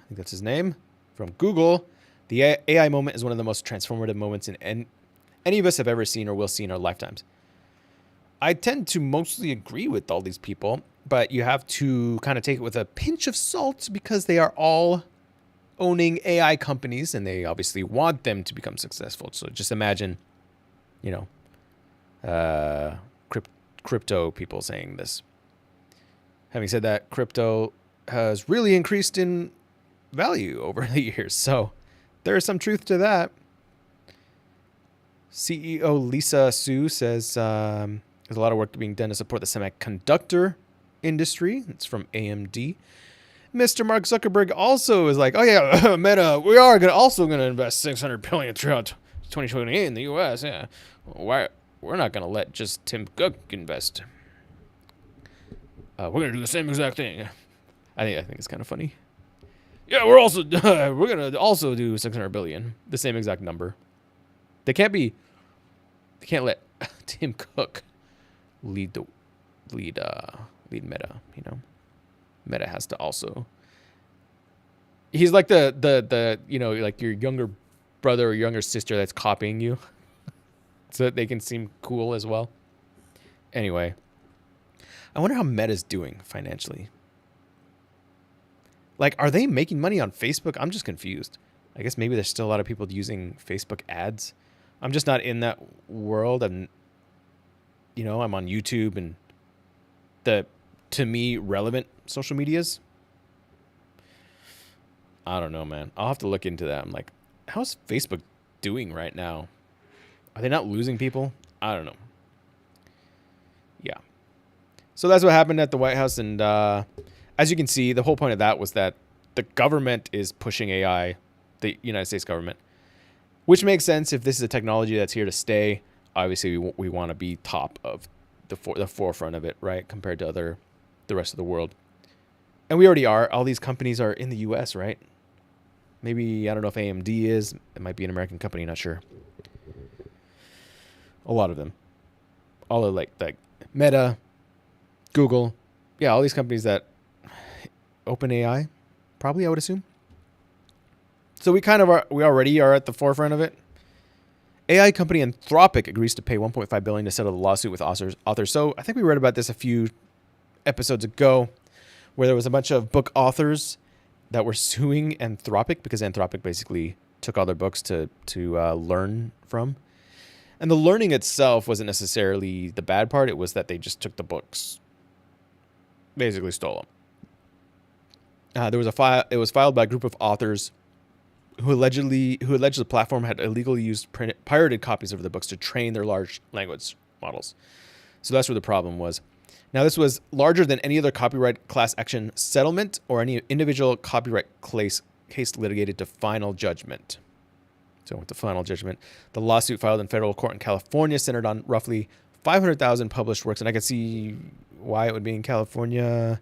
think that's his name, from Google. The AI moment is one of the most transformative moments any of us have ever seen or will see in our lifetimes. I tend to mostly agree with all these people, but you have to kind of take it with a pinch of salt because they are all owning AI companies and they obviously want them to become successful. So just imagine, crypto people saying this. Having said that, crypto has really increased in value over the years. So there is some truth to that. CEO Lisa Su says there's a lot of work being done to support the semiconductor industry. It's from AMD. Mr. Mark Zuckerberg also is like, oh yeah, Meta, we are also going to invest $600 billion throughout 2028 in the U.S. Yeah, why we're not going to let just Tim Cook invest. We're going to do the same exact thing. I think it's kind of funny. Yeah, we're going to also do $600 billion, the same exact number. They can't let Tim Cook lead Meta, Meta has to also. He's like the like your younger brother or younger sister that's copying you so that they can seem cool as well. Anyway, I wonder how Meta's doing financially. Like, are they making money on Facebook? I'm just confused. I guess maybe there's still a lot of people using Facebook ads. I'm just not in that world. I'm on YouTube and the, to me, relevant social medias. I don't know, man. I'll have to look into that. I'm like, how's Facebook doing right now? Are they not losing people? I don't know. Yeah. So that's what happened at the White House. And as you can see, the whole point of that was that the government is pushing AI, the United States government, which makes sense if this is a technology that's here to stay. Obviously, we want to be top of the forefront of it, right, compared to the rest of the world. And we already are. All these companies are in the U.S., right? Maybe, I don't know if AMD is. It might be an American company, not sure. A lot of them. All of like Meta, Google. Yeah, all these companies that OpenAI, probably, I would assume. So we already are at the forefront of it. AI company Anthropic agrees to pay $1.5 billion to settle the lawsuit with authors. So I think we read about this a few episodes ago, where there was a bunch of book authors that were suing Anthropic because Anthropic basically took all their books to learn from. And the learning itself wasn't necessarily the bad part. It was that they just took the books, basically stole them. It was filed by a group of authors who alleged the platform had illegally used pirated copies of the books to train their large language models. So that's where the problem was. Now, this was larger than any other copyright class action settlement or any individual copyright case litigated to final judgment. So with the final judgment, the lawsuit filed in federal court in California centered on roughly 500,000 published works. And I can see why it would be in California.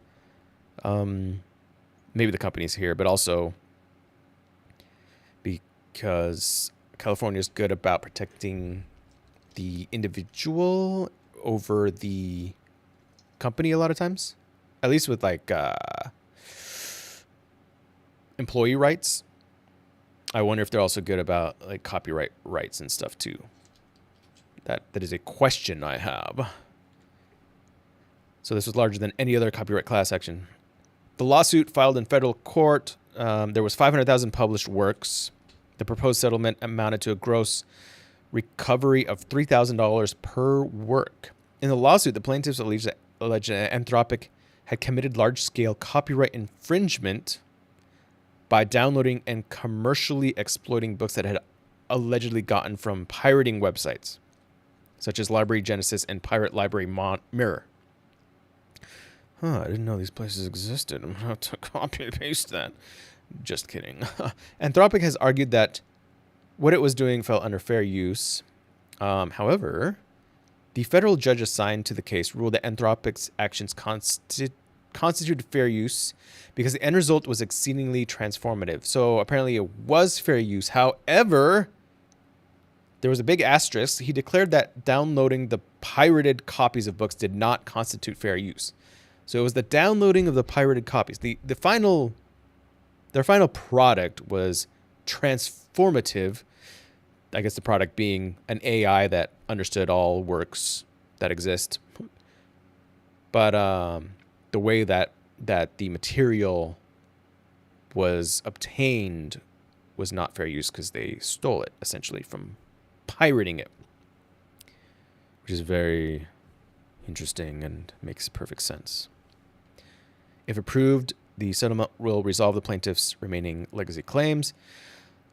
Maybe the company's here, but also because California is good about protecting the individual over the company a lot of times, at least with like employee rights. I wonder if they're also good about like copyright rights and stuff too. That is a question I have. So this was larger than any other copyright class action. The lawsuit filed in federal court, there was 500,000 published works. The proposed settlement amounted to a gross recovery of $3,000 per work. In the lawsuit, the plaintiffs alleged that Anthropic had committed large-scale copyright infringement by downloading and commercially exploiting books that it had allegedly gotten from pirating websites, such as Library Genesis and Pirate Library Mirror. I didn't know these places existed. I'm going to have to copy and paste that. Just kidding. Anthropic has argued that what it was doing fell under fair use. However, The federal judge assigned to the case ruled that Anthropic's actions constituted fair use because the end result was exceedingly transformative. So apparently it was fair use. However, there was a big asterisk. He declared that downloading the pirated copies of books did not constitute fair use. So it was the downloading of the pirated copies. Their final product was transformative. I guess the product being an AI that understood all works that exist. But the way that the material was obtained was not fair use because they stole it essentially from pirating it, which is very interesting and makes perfect sense. If approved, the settlement will resolve the plaintiff's remaining legacy claims.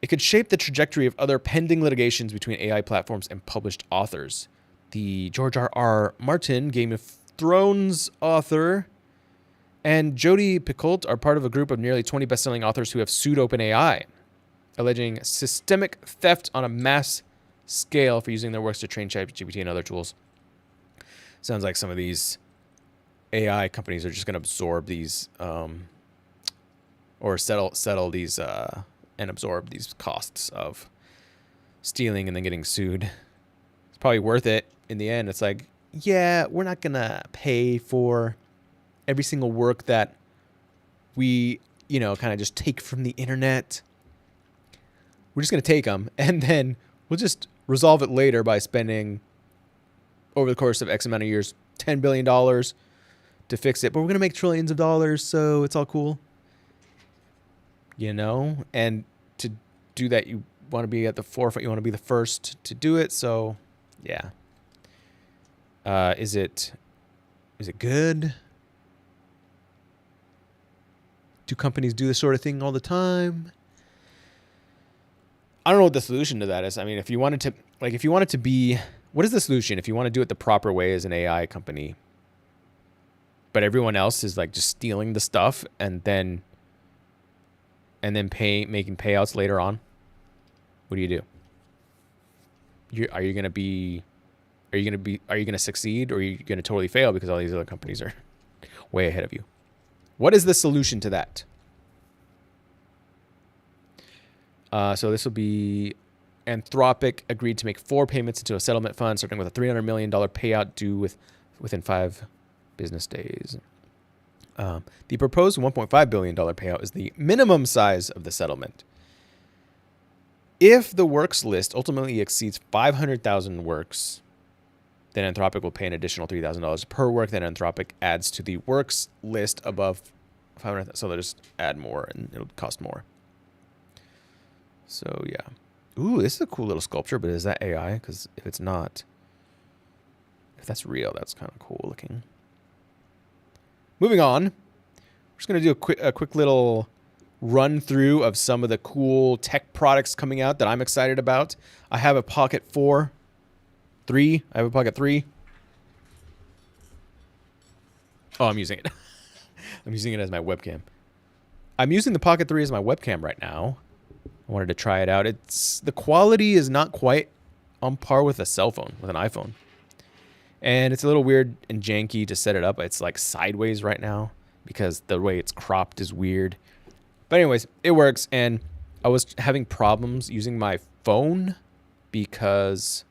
It could shape the trajectory of other pending litigations between AI platforms and published authors. The George R.R. Martin Game of Thrones author and Jodi Picoult are part of a group of nearly 20 best-selling authors who have sued OpenAI, alleging systemic theft on a mass scale for using their works to train ChatGPT and other tools. Sounds like some of these AI companies are just going to absorb these or settle these and absorb these costs of stealing and then getting sued. It's probably worth it in the end. It's like, yeah, we're not going to pay for every single work that we, kind of just take from the internet. We're just going to take them and then we'll just resolve it later by spending over the course of X amount of years, $10 billion to fix it. But we're going to make trillions of dollars, so it's all cool. And to do that, you want to be at the forefront. You want to be the first to do it. So, yeah. Is it good? Do companies do this sort of thing all the time? I don't know what the solution to that is. I mean, if you wanted to be, what is the solution? If you want to do it the proper way as an AI company, but everyone else is like just stealing the stuff and then making payouts later on, what do you do? Are you going to succeed, or are you going to totally fail because all these other companies are way ahead of you? What is the solution to that? So this will be Anthropic agreed to make 4 payments into a settlement fund, starting with a $300 million payout due within 5 business days. The proposed $1.5 billion payout is the minimum size of the settlement. If the works list ultimately exceeds 500,000 works, then Anthropic will pay an additional $3,000 per work that Anthropic adds to the works list above 500,000. So they'll just add more and it'll cost more. So, yeah. Ooh, this is a cool little sculpture, but is that AI? Because if it's not, if that's real, that's kind of cool looking. Moving on, we're just going to do a quick little run through of some of the cool tech products coming out that I'm excited about. I have a Pocket 3. I have a Pocket 3. Oh, I'm using it. I'm using it as my webcam. I'm using the Pocket 3 as my webcam right now. I wanted to try it out. The quality is not quite on par with a cell phone, with an iPhone. And it's a little weird and janky to set it up. It's like sideways right now because the way it's cropped is weird. But anyways, it works. And I was having problems using my phone because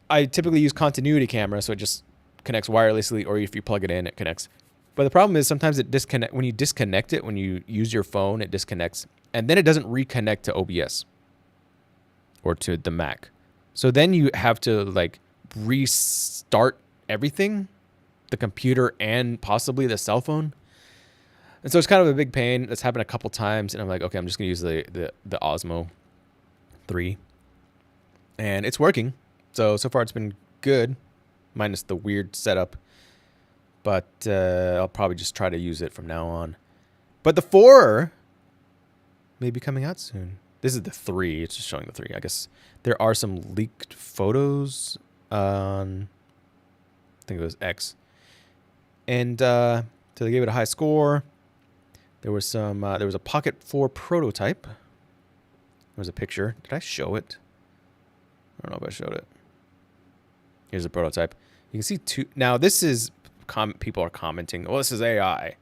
I typically use continuity camera, so it just connects wirelessly, or if you plug it in, it connects. But the problem is sometimes it disconnect when you disconnect it, when you use your phone, it disconnects. And then it doesn't reconnect to OBS or to the Mac. So then you have to like restart everything, the computer and possibly the cell phone. And so it's kind of a big pain. That's happened a couple times. And I'm like, okay, I'm just going to use the Osmo 3. And it's working. So far it's been good, minus the weird setup. But I'll probably just try to use it from now on. But the 4 may be coming out soon. This is the 3. It's just showing the 3. I guess there are some leaked photos on, I think it was X. And so they gave it a high score. There was a Pocket 4 prototype. There was a picture. Did I show it? I don't know if I showed it. Here's a prototype. You can see two. Now this is people are commenting, "Oh, this is AI."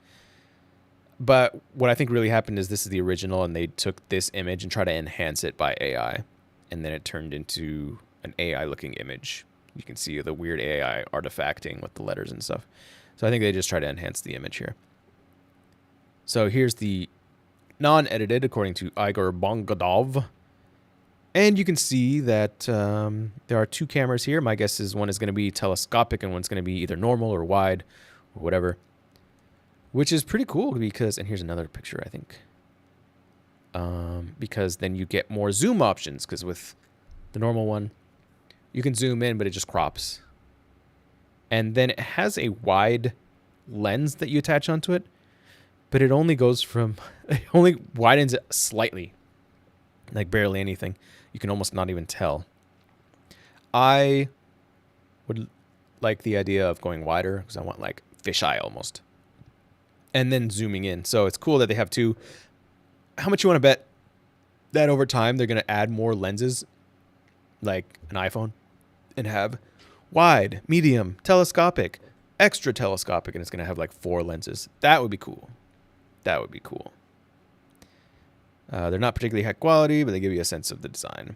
But what I think really happened is this is the original, and they took this image and tried to enhance it by AI, and then it turned into an AI-looking image. You can see the weird AI artifacting with the letters and stuff. So I think they just try to enhance the image here. So here's the non-edited, according to Igor Bongadov. And you can see that there are two cameras here. My guess is one is going to be telescopic and one's going to be either normal or wide or whatever. Which is pretty cool because, and here's another picture, I think. Because then you get more zoom options, because with the normal one, you can zoom in, but it just crops. And then it has a wide lens that you attach onto it, but it only goes from, it only widens it slightly, like barely anything. You can almost not even tell. I would like the idea of going wider because I want like fisheye almost. And then zooming in. So it's cool that they have two. How much you want to bet that over time they're going to add more lenses like an iPhone and have wide, medium, telescopic, extra telescopic, and it's going to have like 4 lenses. That would be cool. That would be cool. They're not particularly high quality, but they give you a sense of the design.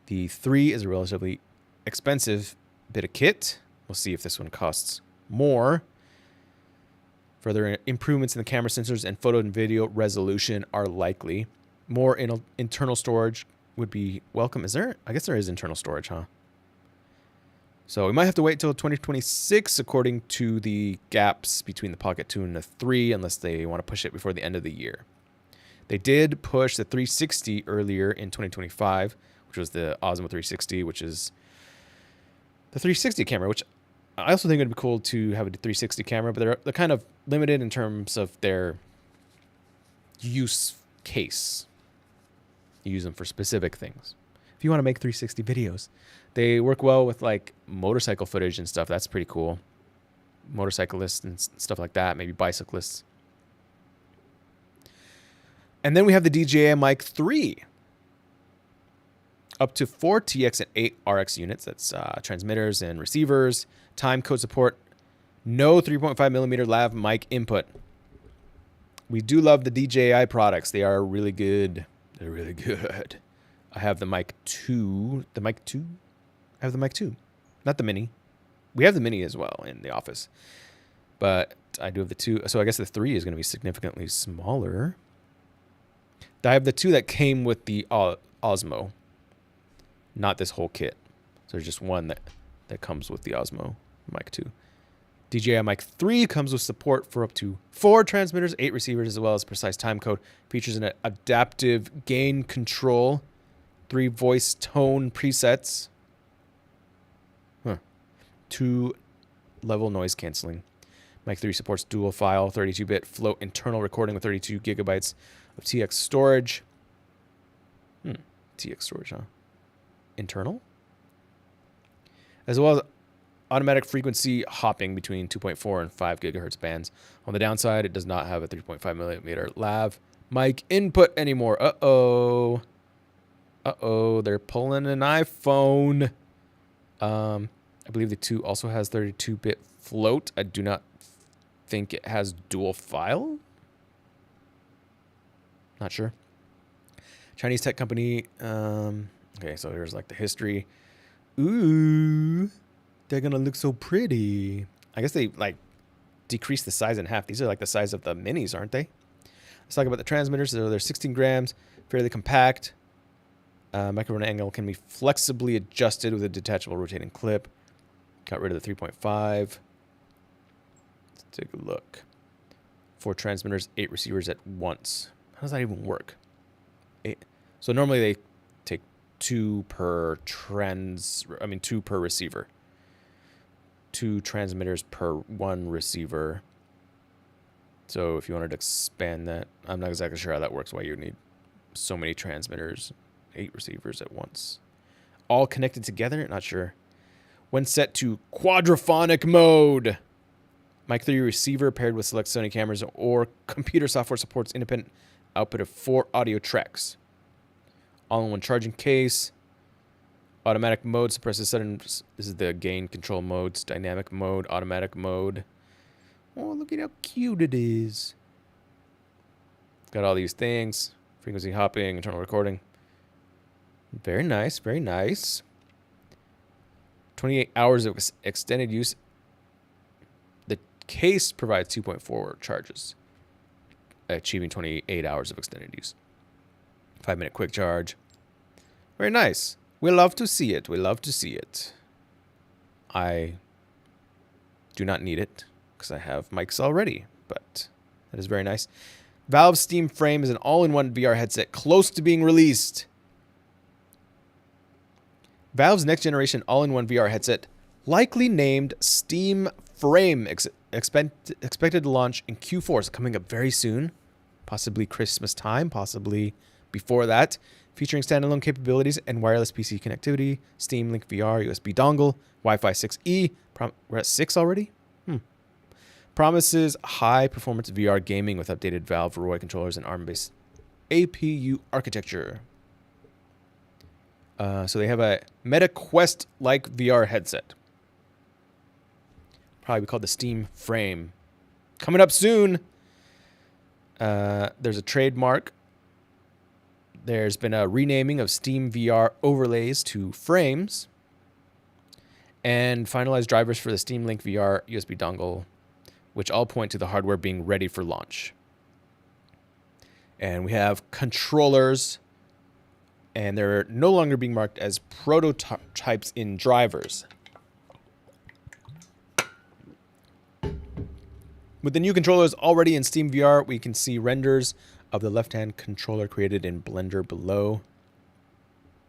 The 3 is a relatively expensive bit of kit. We'll see if this one costs more. Further improvements in the camera sensors and photo and video resolution are likely. More internal storage would be welcome. Is there? I guess there is internal storage, huh? So we might have to wait till 2026, according to the gaps between the Pocket 2 and the 3, unless they want to push it before the end of the year. They did push the 360 earlier in 2025, which was the Osmo 360, which is the 360 camera, which I also think it would be cool to have a 360 camera, but they're kind of limited in terms of their use case. You use them for specific things. If you want to make 360 videos, they work well with like motorcycle footage and stuff. That's pretty cool. Motorcyclists and stuff like that, maybe bicyclists. And then we have the DJI Mic 3. Up to 4 TX and 8 RX units. That's transmitters and receivers. Time code support. No 3.5 millimeter lav mic input. We do love the DJI products. They are really good. They're really good. I have the Mic 2. The Mic 2? I have the Mic 2. Not the Mini. We have the Mini as well in the office. But I do have the 2. So I guess the 3 is going to be significantly smaller. I have the 2 that came with the Osmo. Not this whole kit. So there's just one that comes with the Osmo Mic 2. DJI Mic 3 comes with support for up to 4 transmitters, 8 receivers, as well as precise time code. Features an adaptive gain control, 3 voice tone presets, 2 level noise canceling. Mic 3 supports dual file, 32-bit float internal recording with 32 gigabytes of TX storage. TX storage, huh? Internal? As well as automatic frequency hopping between 2.4 and 5 gigahertz bands. On the downside, it does not have a 3.5 millimeter lav mic input anymore. Uh-oh. Uh-oh, they're pulling an iPhone. I believe the 2 also has 32-bit float. I do not think it has dual file. Not sure. Chinese tech company. Okay, so here's like the history. Ooh, they're gonna look so pretty. I guess they like decreased the size in half. These are like the size of the minis, aren't they? Let's talk about the transmitters. So they're 16 grams, fairly compact. Microphone angle can be flexibly adjusted with a detachable rotating clip. Got rid of the 3.5. Let's take a look. 4 transmitters, 8 receivers at once. How does that even work? 8. So normally they take 2 per 2 per receiver. 2 transmitters per 1 receiver. So if you wanted to expand that, I'm not exactly sure how that works, why you need so many transmitters, 8 receivers at once. All connected together? Not sure. When set to quadraphonic mode, Mic 3 receiver paired with select Sony cameras or computer software supports independent output of 4 audio tracks. All-in-one charging case. Automatic mode suppresses sudden. This is the gain control modes. Dynamic mode, automatic mode. Oh, look at how cute it is. Got all these things. Frequency hopping, internal recording. Very nice, very nice. 28 hours of extended use. The case provides 2.4 charges, achieving 28 hours of extended use. 5-minute quick charge. Very nice. We love to see it. We love to see it. I do not need it because I have mics already, but that is very nice. Valve Steam Frame is an all-in-one VR headset close to being released. Valve's next-generation all-in-one VR headset, likely named Steam Frame, expected to launch in Q4, so coming up very soon, possibly Christmas time, possibly before that, featuring standalone capabilities and wireless PC connectivity, Steam Link VR, USB dongle, Wi-Fi 6E. We're at 6 already? Promises high-performance VR gaming with updated Valve Roy controllers and ARM-based APU architecture. So they have a Meta Quest-like VR headset. Probably called the Steam Frame. Coming up soon. There's a trademark. There's been a renaming of Steam VR overlays to frames. And finalized drivers for the Steam Link VR USB dongle, which all point to the hardware being ready for launch. And we have controllers, and they're no longer being marked as prototypes in drivers. With the new controllers already in Steam VR, we can see renders of the left-hand controller created in Blender below.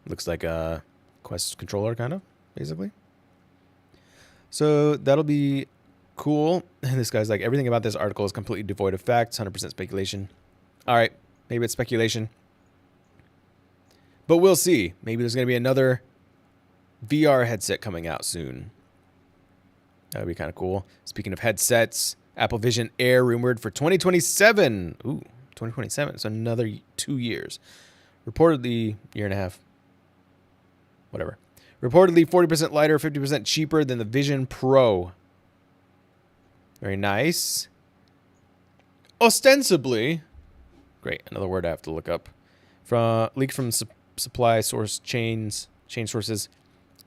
Looks like a Quest controller, kind of, basically. So that'll be cool. And this guy's like, everything about this article is completely devoid of facts, 100% speculation. All right, maybe it's speculation. But we'll see. Maybe there's going to be another VR headset coming out soon. That would be kind of cool. Speaking of headsets, Apple Vision Air rumored for 2027. Ooh, 2027. So another 2 years. Reportedly, year and a half. Whatever. Reportedly 40% lighter, 50% cheaper than the Vision Pro. Very nice. Ostensibly. Great. Another word I have to look up. Leaked from supply source chain sources.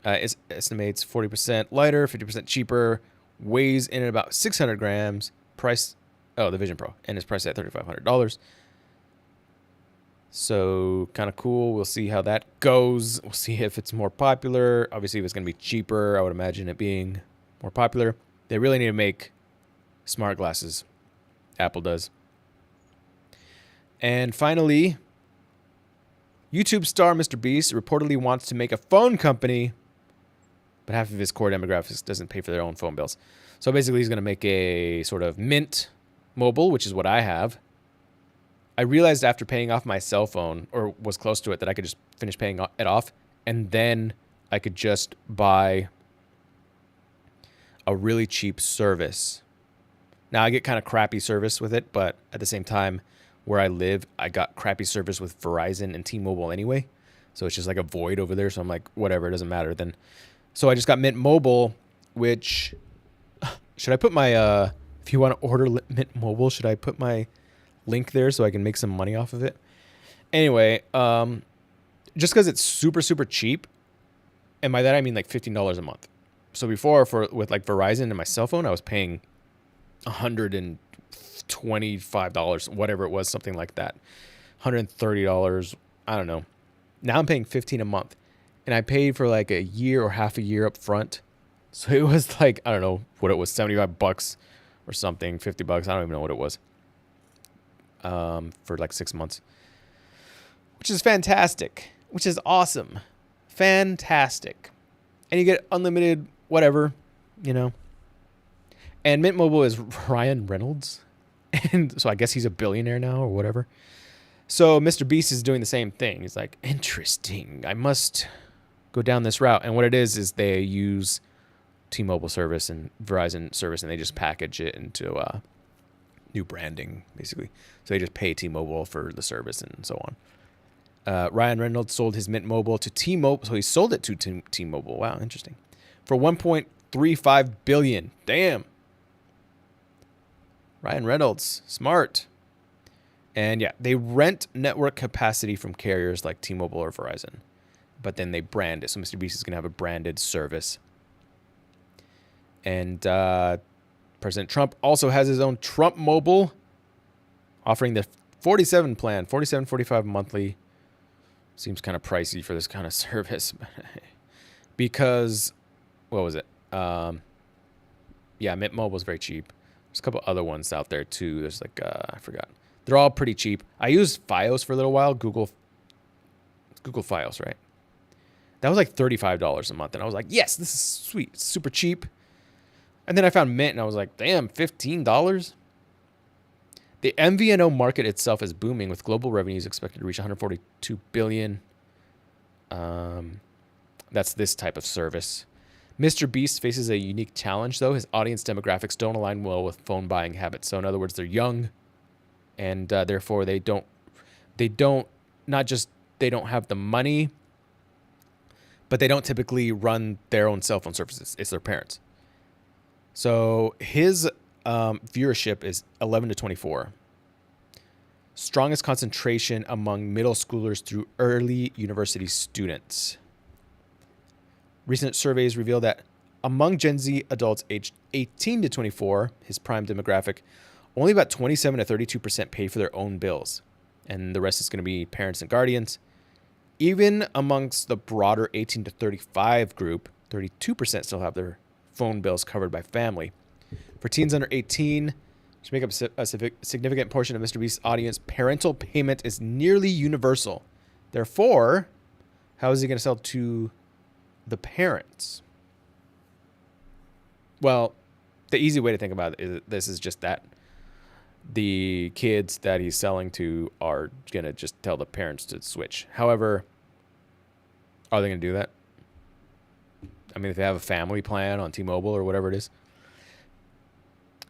It estimates 40% lighter, 50% cheaper. Weighs in at about 600 grams. Price. Oh, the Vision Pro. And it's priced at $3,500. So, kind of cool. We'll see how that goes. We'll see if it's more popular. Obviously, if it's going to be cheaper, I would imagine it being more popular. They really need to make smart glasses. Apple does. And finally, YouTube star MrBeast reportedly wants to make a phone company, but half of his core demographics doesn't pay for their own phone bills. So basically, he's going to make a sort of Mint Mobile, which is what I have. I realized after paying off my cell phone, or was close to it, that I could just finish paying it off, and then I could just buy a really cheap service. Now, I get kind of crappy service with it, but at the same time, where I live, I got crappy service with Verizon and T-Mobile anyway. So it's just like a void over there. So I'm like, whatever, it doesn't matter then. So I just got Mint Mobile, which... Should I put my... if you want to order Mint Mobile, should I put my link there so I can make some money off of it? Anyway, just because it's super, super cheap, and by that I mean like $15 a month. So before, with like Verizon and my cell phone, I was paying $125, whatever it was, something like that. $130, I don't know. Now I'm paying $15 a month. And I paid for like a year or half a year up front. So it was like, I don't know what it was, $75 or something, $50. I don't even know what it was. For like 6 months. Which is fantastic. Which is awesome. Fantastic. And you get unlimited whatever, you know. And Mint Mobile is Ryan Reynolds. And so I guess he's a billionaire now or whatever. So MrBeast is doing the same thing. He's like, interesting. I must go down this route. And what it is they use T-Mobile service and Verizon service, and they just package it into new branding, basically. So they just pay T-Mobile for the service and so on. Ryan Reynolds sold his Mint Mobile to T-Mobile. So he sold it to T-Mobile. Wow, interesting. For $1.35 billion. Damn. Ryan Reynolds, smart. And yeah, they rent network capacity from carriers like T-Mobile or Verizon, but then they brand it. So MrBeast is going to have a branded service. And President Trump also has his own Trump Mobile, offering the 47 plan, 47.45 monthly. Seems kind of pricey for this kind of service, because what was it? Yeah, Mint Mobile is very cheap. There's a couple other ones out there too. There's like I forgot. They're all pretty cheap. I used Fios for a little while. Google Fios, right? That was like $35 a month, and I was like, yes, this is sweet, it's super cheap. And then I found Mint, and I was like, damn, $15. The MVNO market itself is booming, with global revenues expected to reach $142 billion. That's this type of service. MrBeast faces a unique challenge, though. His audience demographics don't align well with phone buying habits. So in other words, they're young, and therefore they don't have the money, but they don't typically run their own cell phone services. It's their parents. So his viewership is 11 to 24. Strongest concentration among middle schoolers through early university students. Recent surveys reveal that among Gen Z adults aged 18 to 24, his prime demographic, only about 27 to 32% pay for their own bills. And the rest is going to be parents and guardians. Even amongst the broader 18 to 35 group, 32% still have their phone bills covered by family. For teens under 18, which make up a significant portion of MrBeast's audience, parental payment is nearly universal. Therefore, how is he going to sell to the parents? Well, the easy way to think about this is just that the kids that he's selling to are going to just tell the parents to switch. However, are they going to do that? I mean, if they have a family plan on T-Mobile or whatever it is.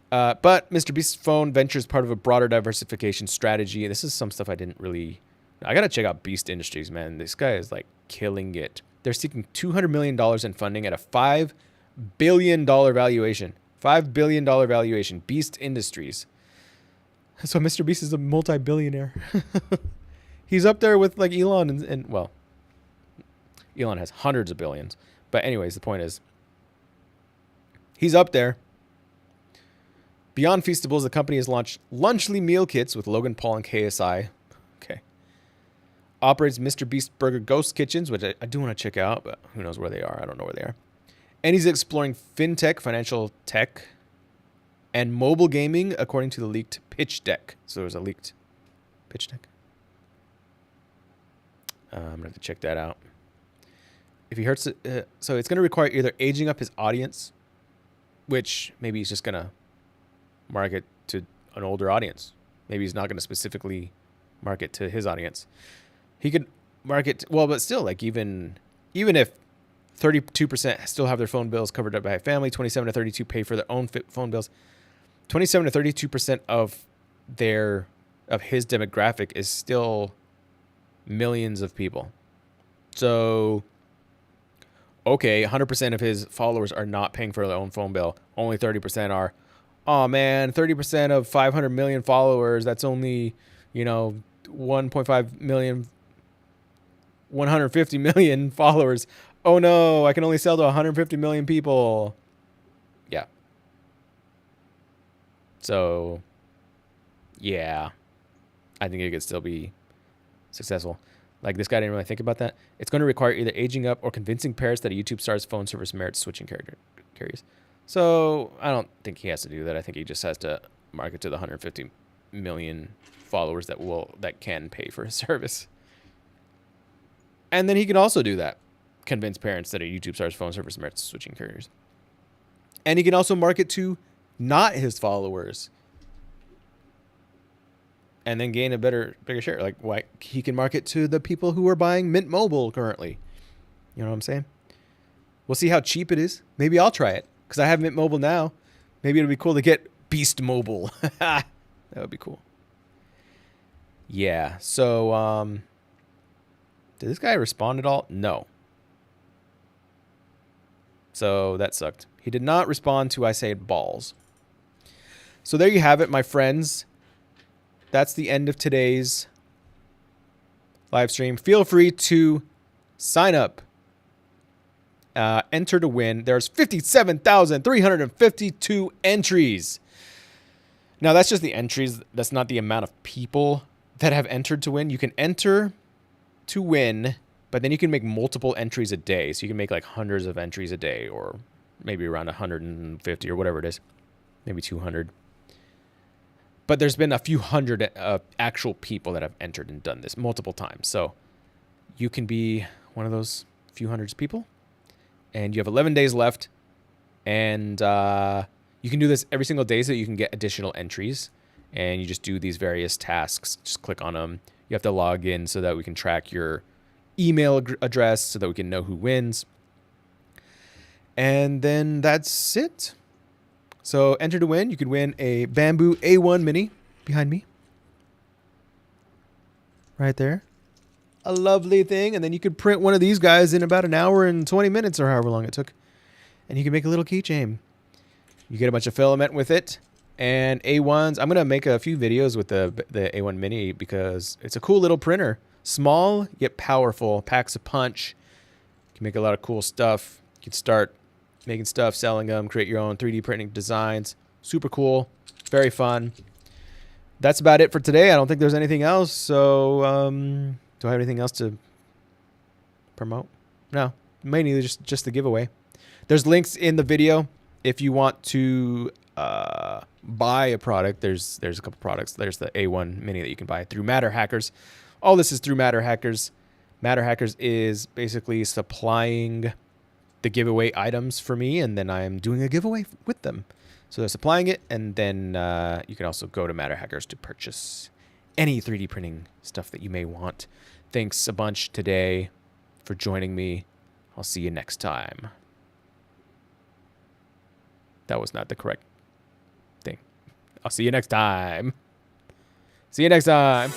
But MrBeast's phone venture is part of a broader diversification strategy. This is some stuff I got to check out Beast Industries, man. This guy is like killing it. They're seeking $200 million in funding at a $5 billion valuation. $5 billion valuation. Beast Industries. So MrBeast is a multi-billionaire. He's up there with like Elon and well, Elon has hundreds of billions. But anyways, the point is, he's up there. Beyond Feastables, the company has launched Lunchly meal kits with Logan Paul and KSI. Okay. Operates MrBeast Burger Ghost Kitchens, which I do want to check out, but who knows where they are. I don't know where they are. And he's exploring fintech, financial tech, and mobile gaming, according to the leaked pitch deck. So there's a leaked pitch deck. I'm going to have to check that out. If he hurts it, so it's going to require either aging up his audience, which maybe he's just going to market to an older audience. Maybe he's not going to specifically market to his audience. He could market, well, but still, like even if 32% still have their phone bills covered up by a family, 27 to 32 pay for their own phone bills. 27 to 32% of his demographic is still millions of people. So, okay, 100% of his followers are not paying for their own phone bill. Only 30% are. Oh man, 30% of 500 million followers, that's only, 1.5 million, 150 million followers. Oh no, I can only sell to 150 million people. Yeah. So, yeah, I think it could still be successful. Like, this guy didn't really think about that. It's going to require either aging up or convincing parents that a YouTube star's phone service merits switching carriers. So I don't think he has to do that. I think he just has to market to the 150 million followers that can pay for his service. And then he can also do that. Convince parents that a YouTube star's phone service merits switching carriers. And he can also market to not his followers. And then gain a bigger share. Like, why he can market to the people who are buying Mint Mobile currently. You know what I'm saying? We'll see how cheap it is. Maybe I'll try it. Because I have Mint Mobile now. Maybe it'll be cool to get Beast Mobile. That would be cool. Yeah. So, Did this guy respond at all? No. So that sucked. He did not respond to I say balls. So there you have it, my friends. That's the end of today's live stream. Feel free to sign up. Enter to win. There's 57,352 entries. Now, that's just the entries. That's not the amount of people that have entered to win. You can enter to win, but then you can make multiple entries a day. So you can make like hundreds of entries a day, or maybe around 150 or whatever it is. Maybe 200. But there's been a few hundred actual people that have entered and done this multiple times. So you can be one of those few hundreds people. And you have 11 days left. And you can do this every single day so you can get additional entries. And you just do these various tasks. Just click on them. You have to log in so that we can track your email address so that we can know who wins. And then that's it. So enter to win. You could win a Bambu A1 Mini behind me. Right there. A lovely thing. And then you could print one of these guys in about an hour and 20 minutes or however long it took. And you can make a little keychain. You get a bunch of filament with it. And A1s. I'm going to make a few videos with the A1 Mini because it's a cool little printer. Small yet powerful. Packs a punch. You can make a lot of cool stuff. You can start making stuff, selling them, create your own 3D printing designs. Super cool. Very fun. That's about it for today. I don't think there's anything else. So, do I have anything else to promote? No. Mainly just the giveaway. There's links in the video if you want to buy a product. There's a couple products. There's the A1 Mini that you can buy through Matter Hackers. All this is through Matter Hackers. Matter Hackers is basically supplying the giveaway items for me, and then I'm doing a giveaway with them. So they're supplying it, and then you can also go to Matter Hackers to purchase any 3D printing stuff that you may want. Thanks a bunch today for joining me. I'll see you next time. That was not the correct thing. I'll see you next time. See you next time.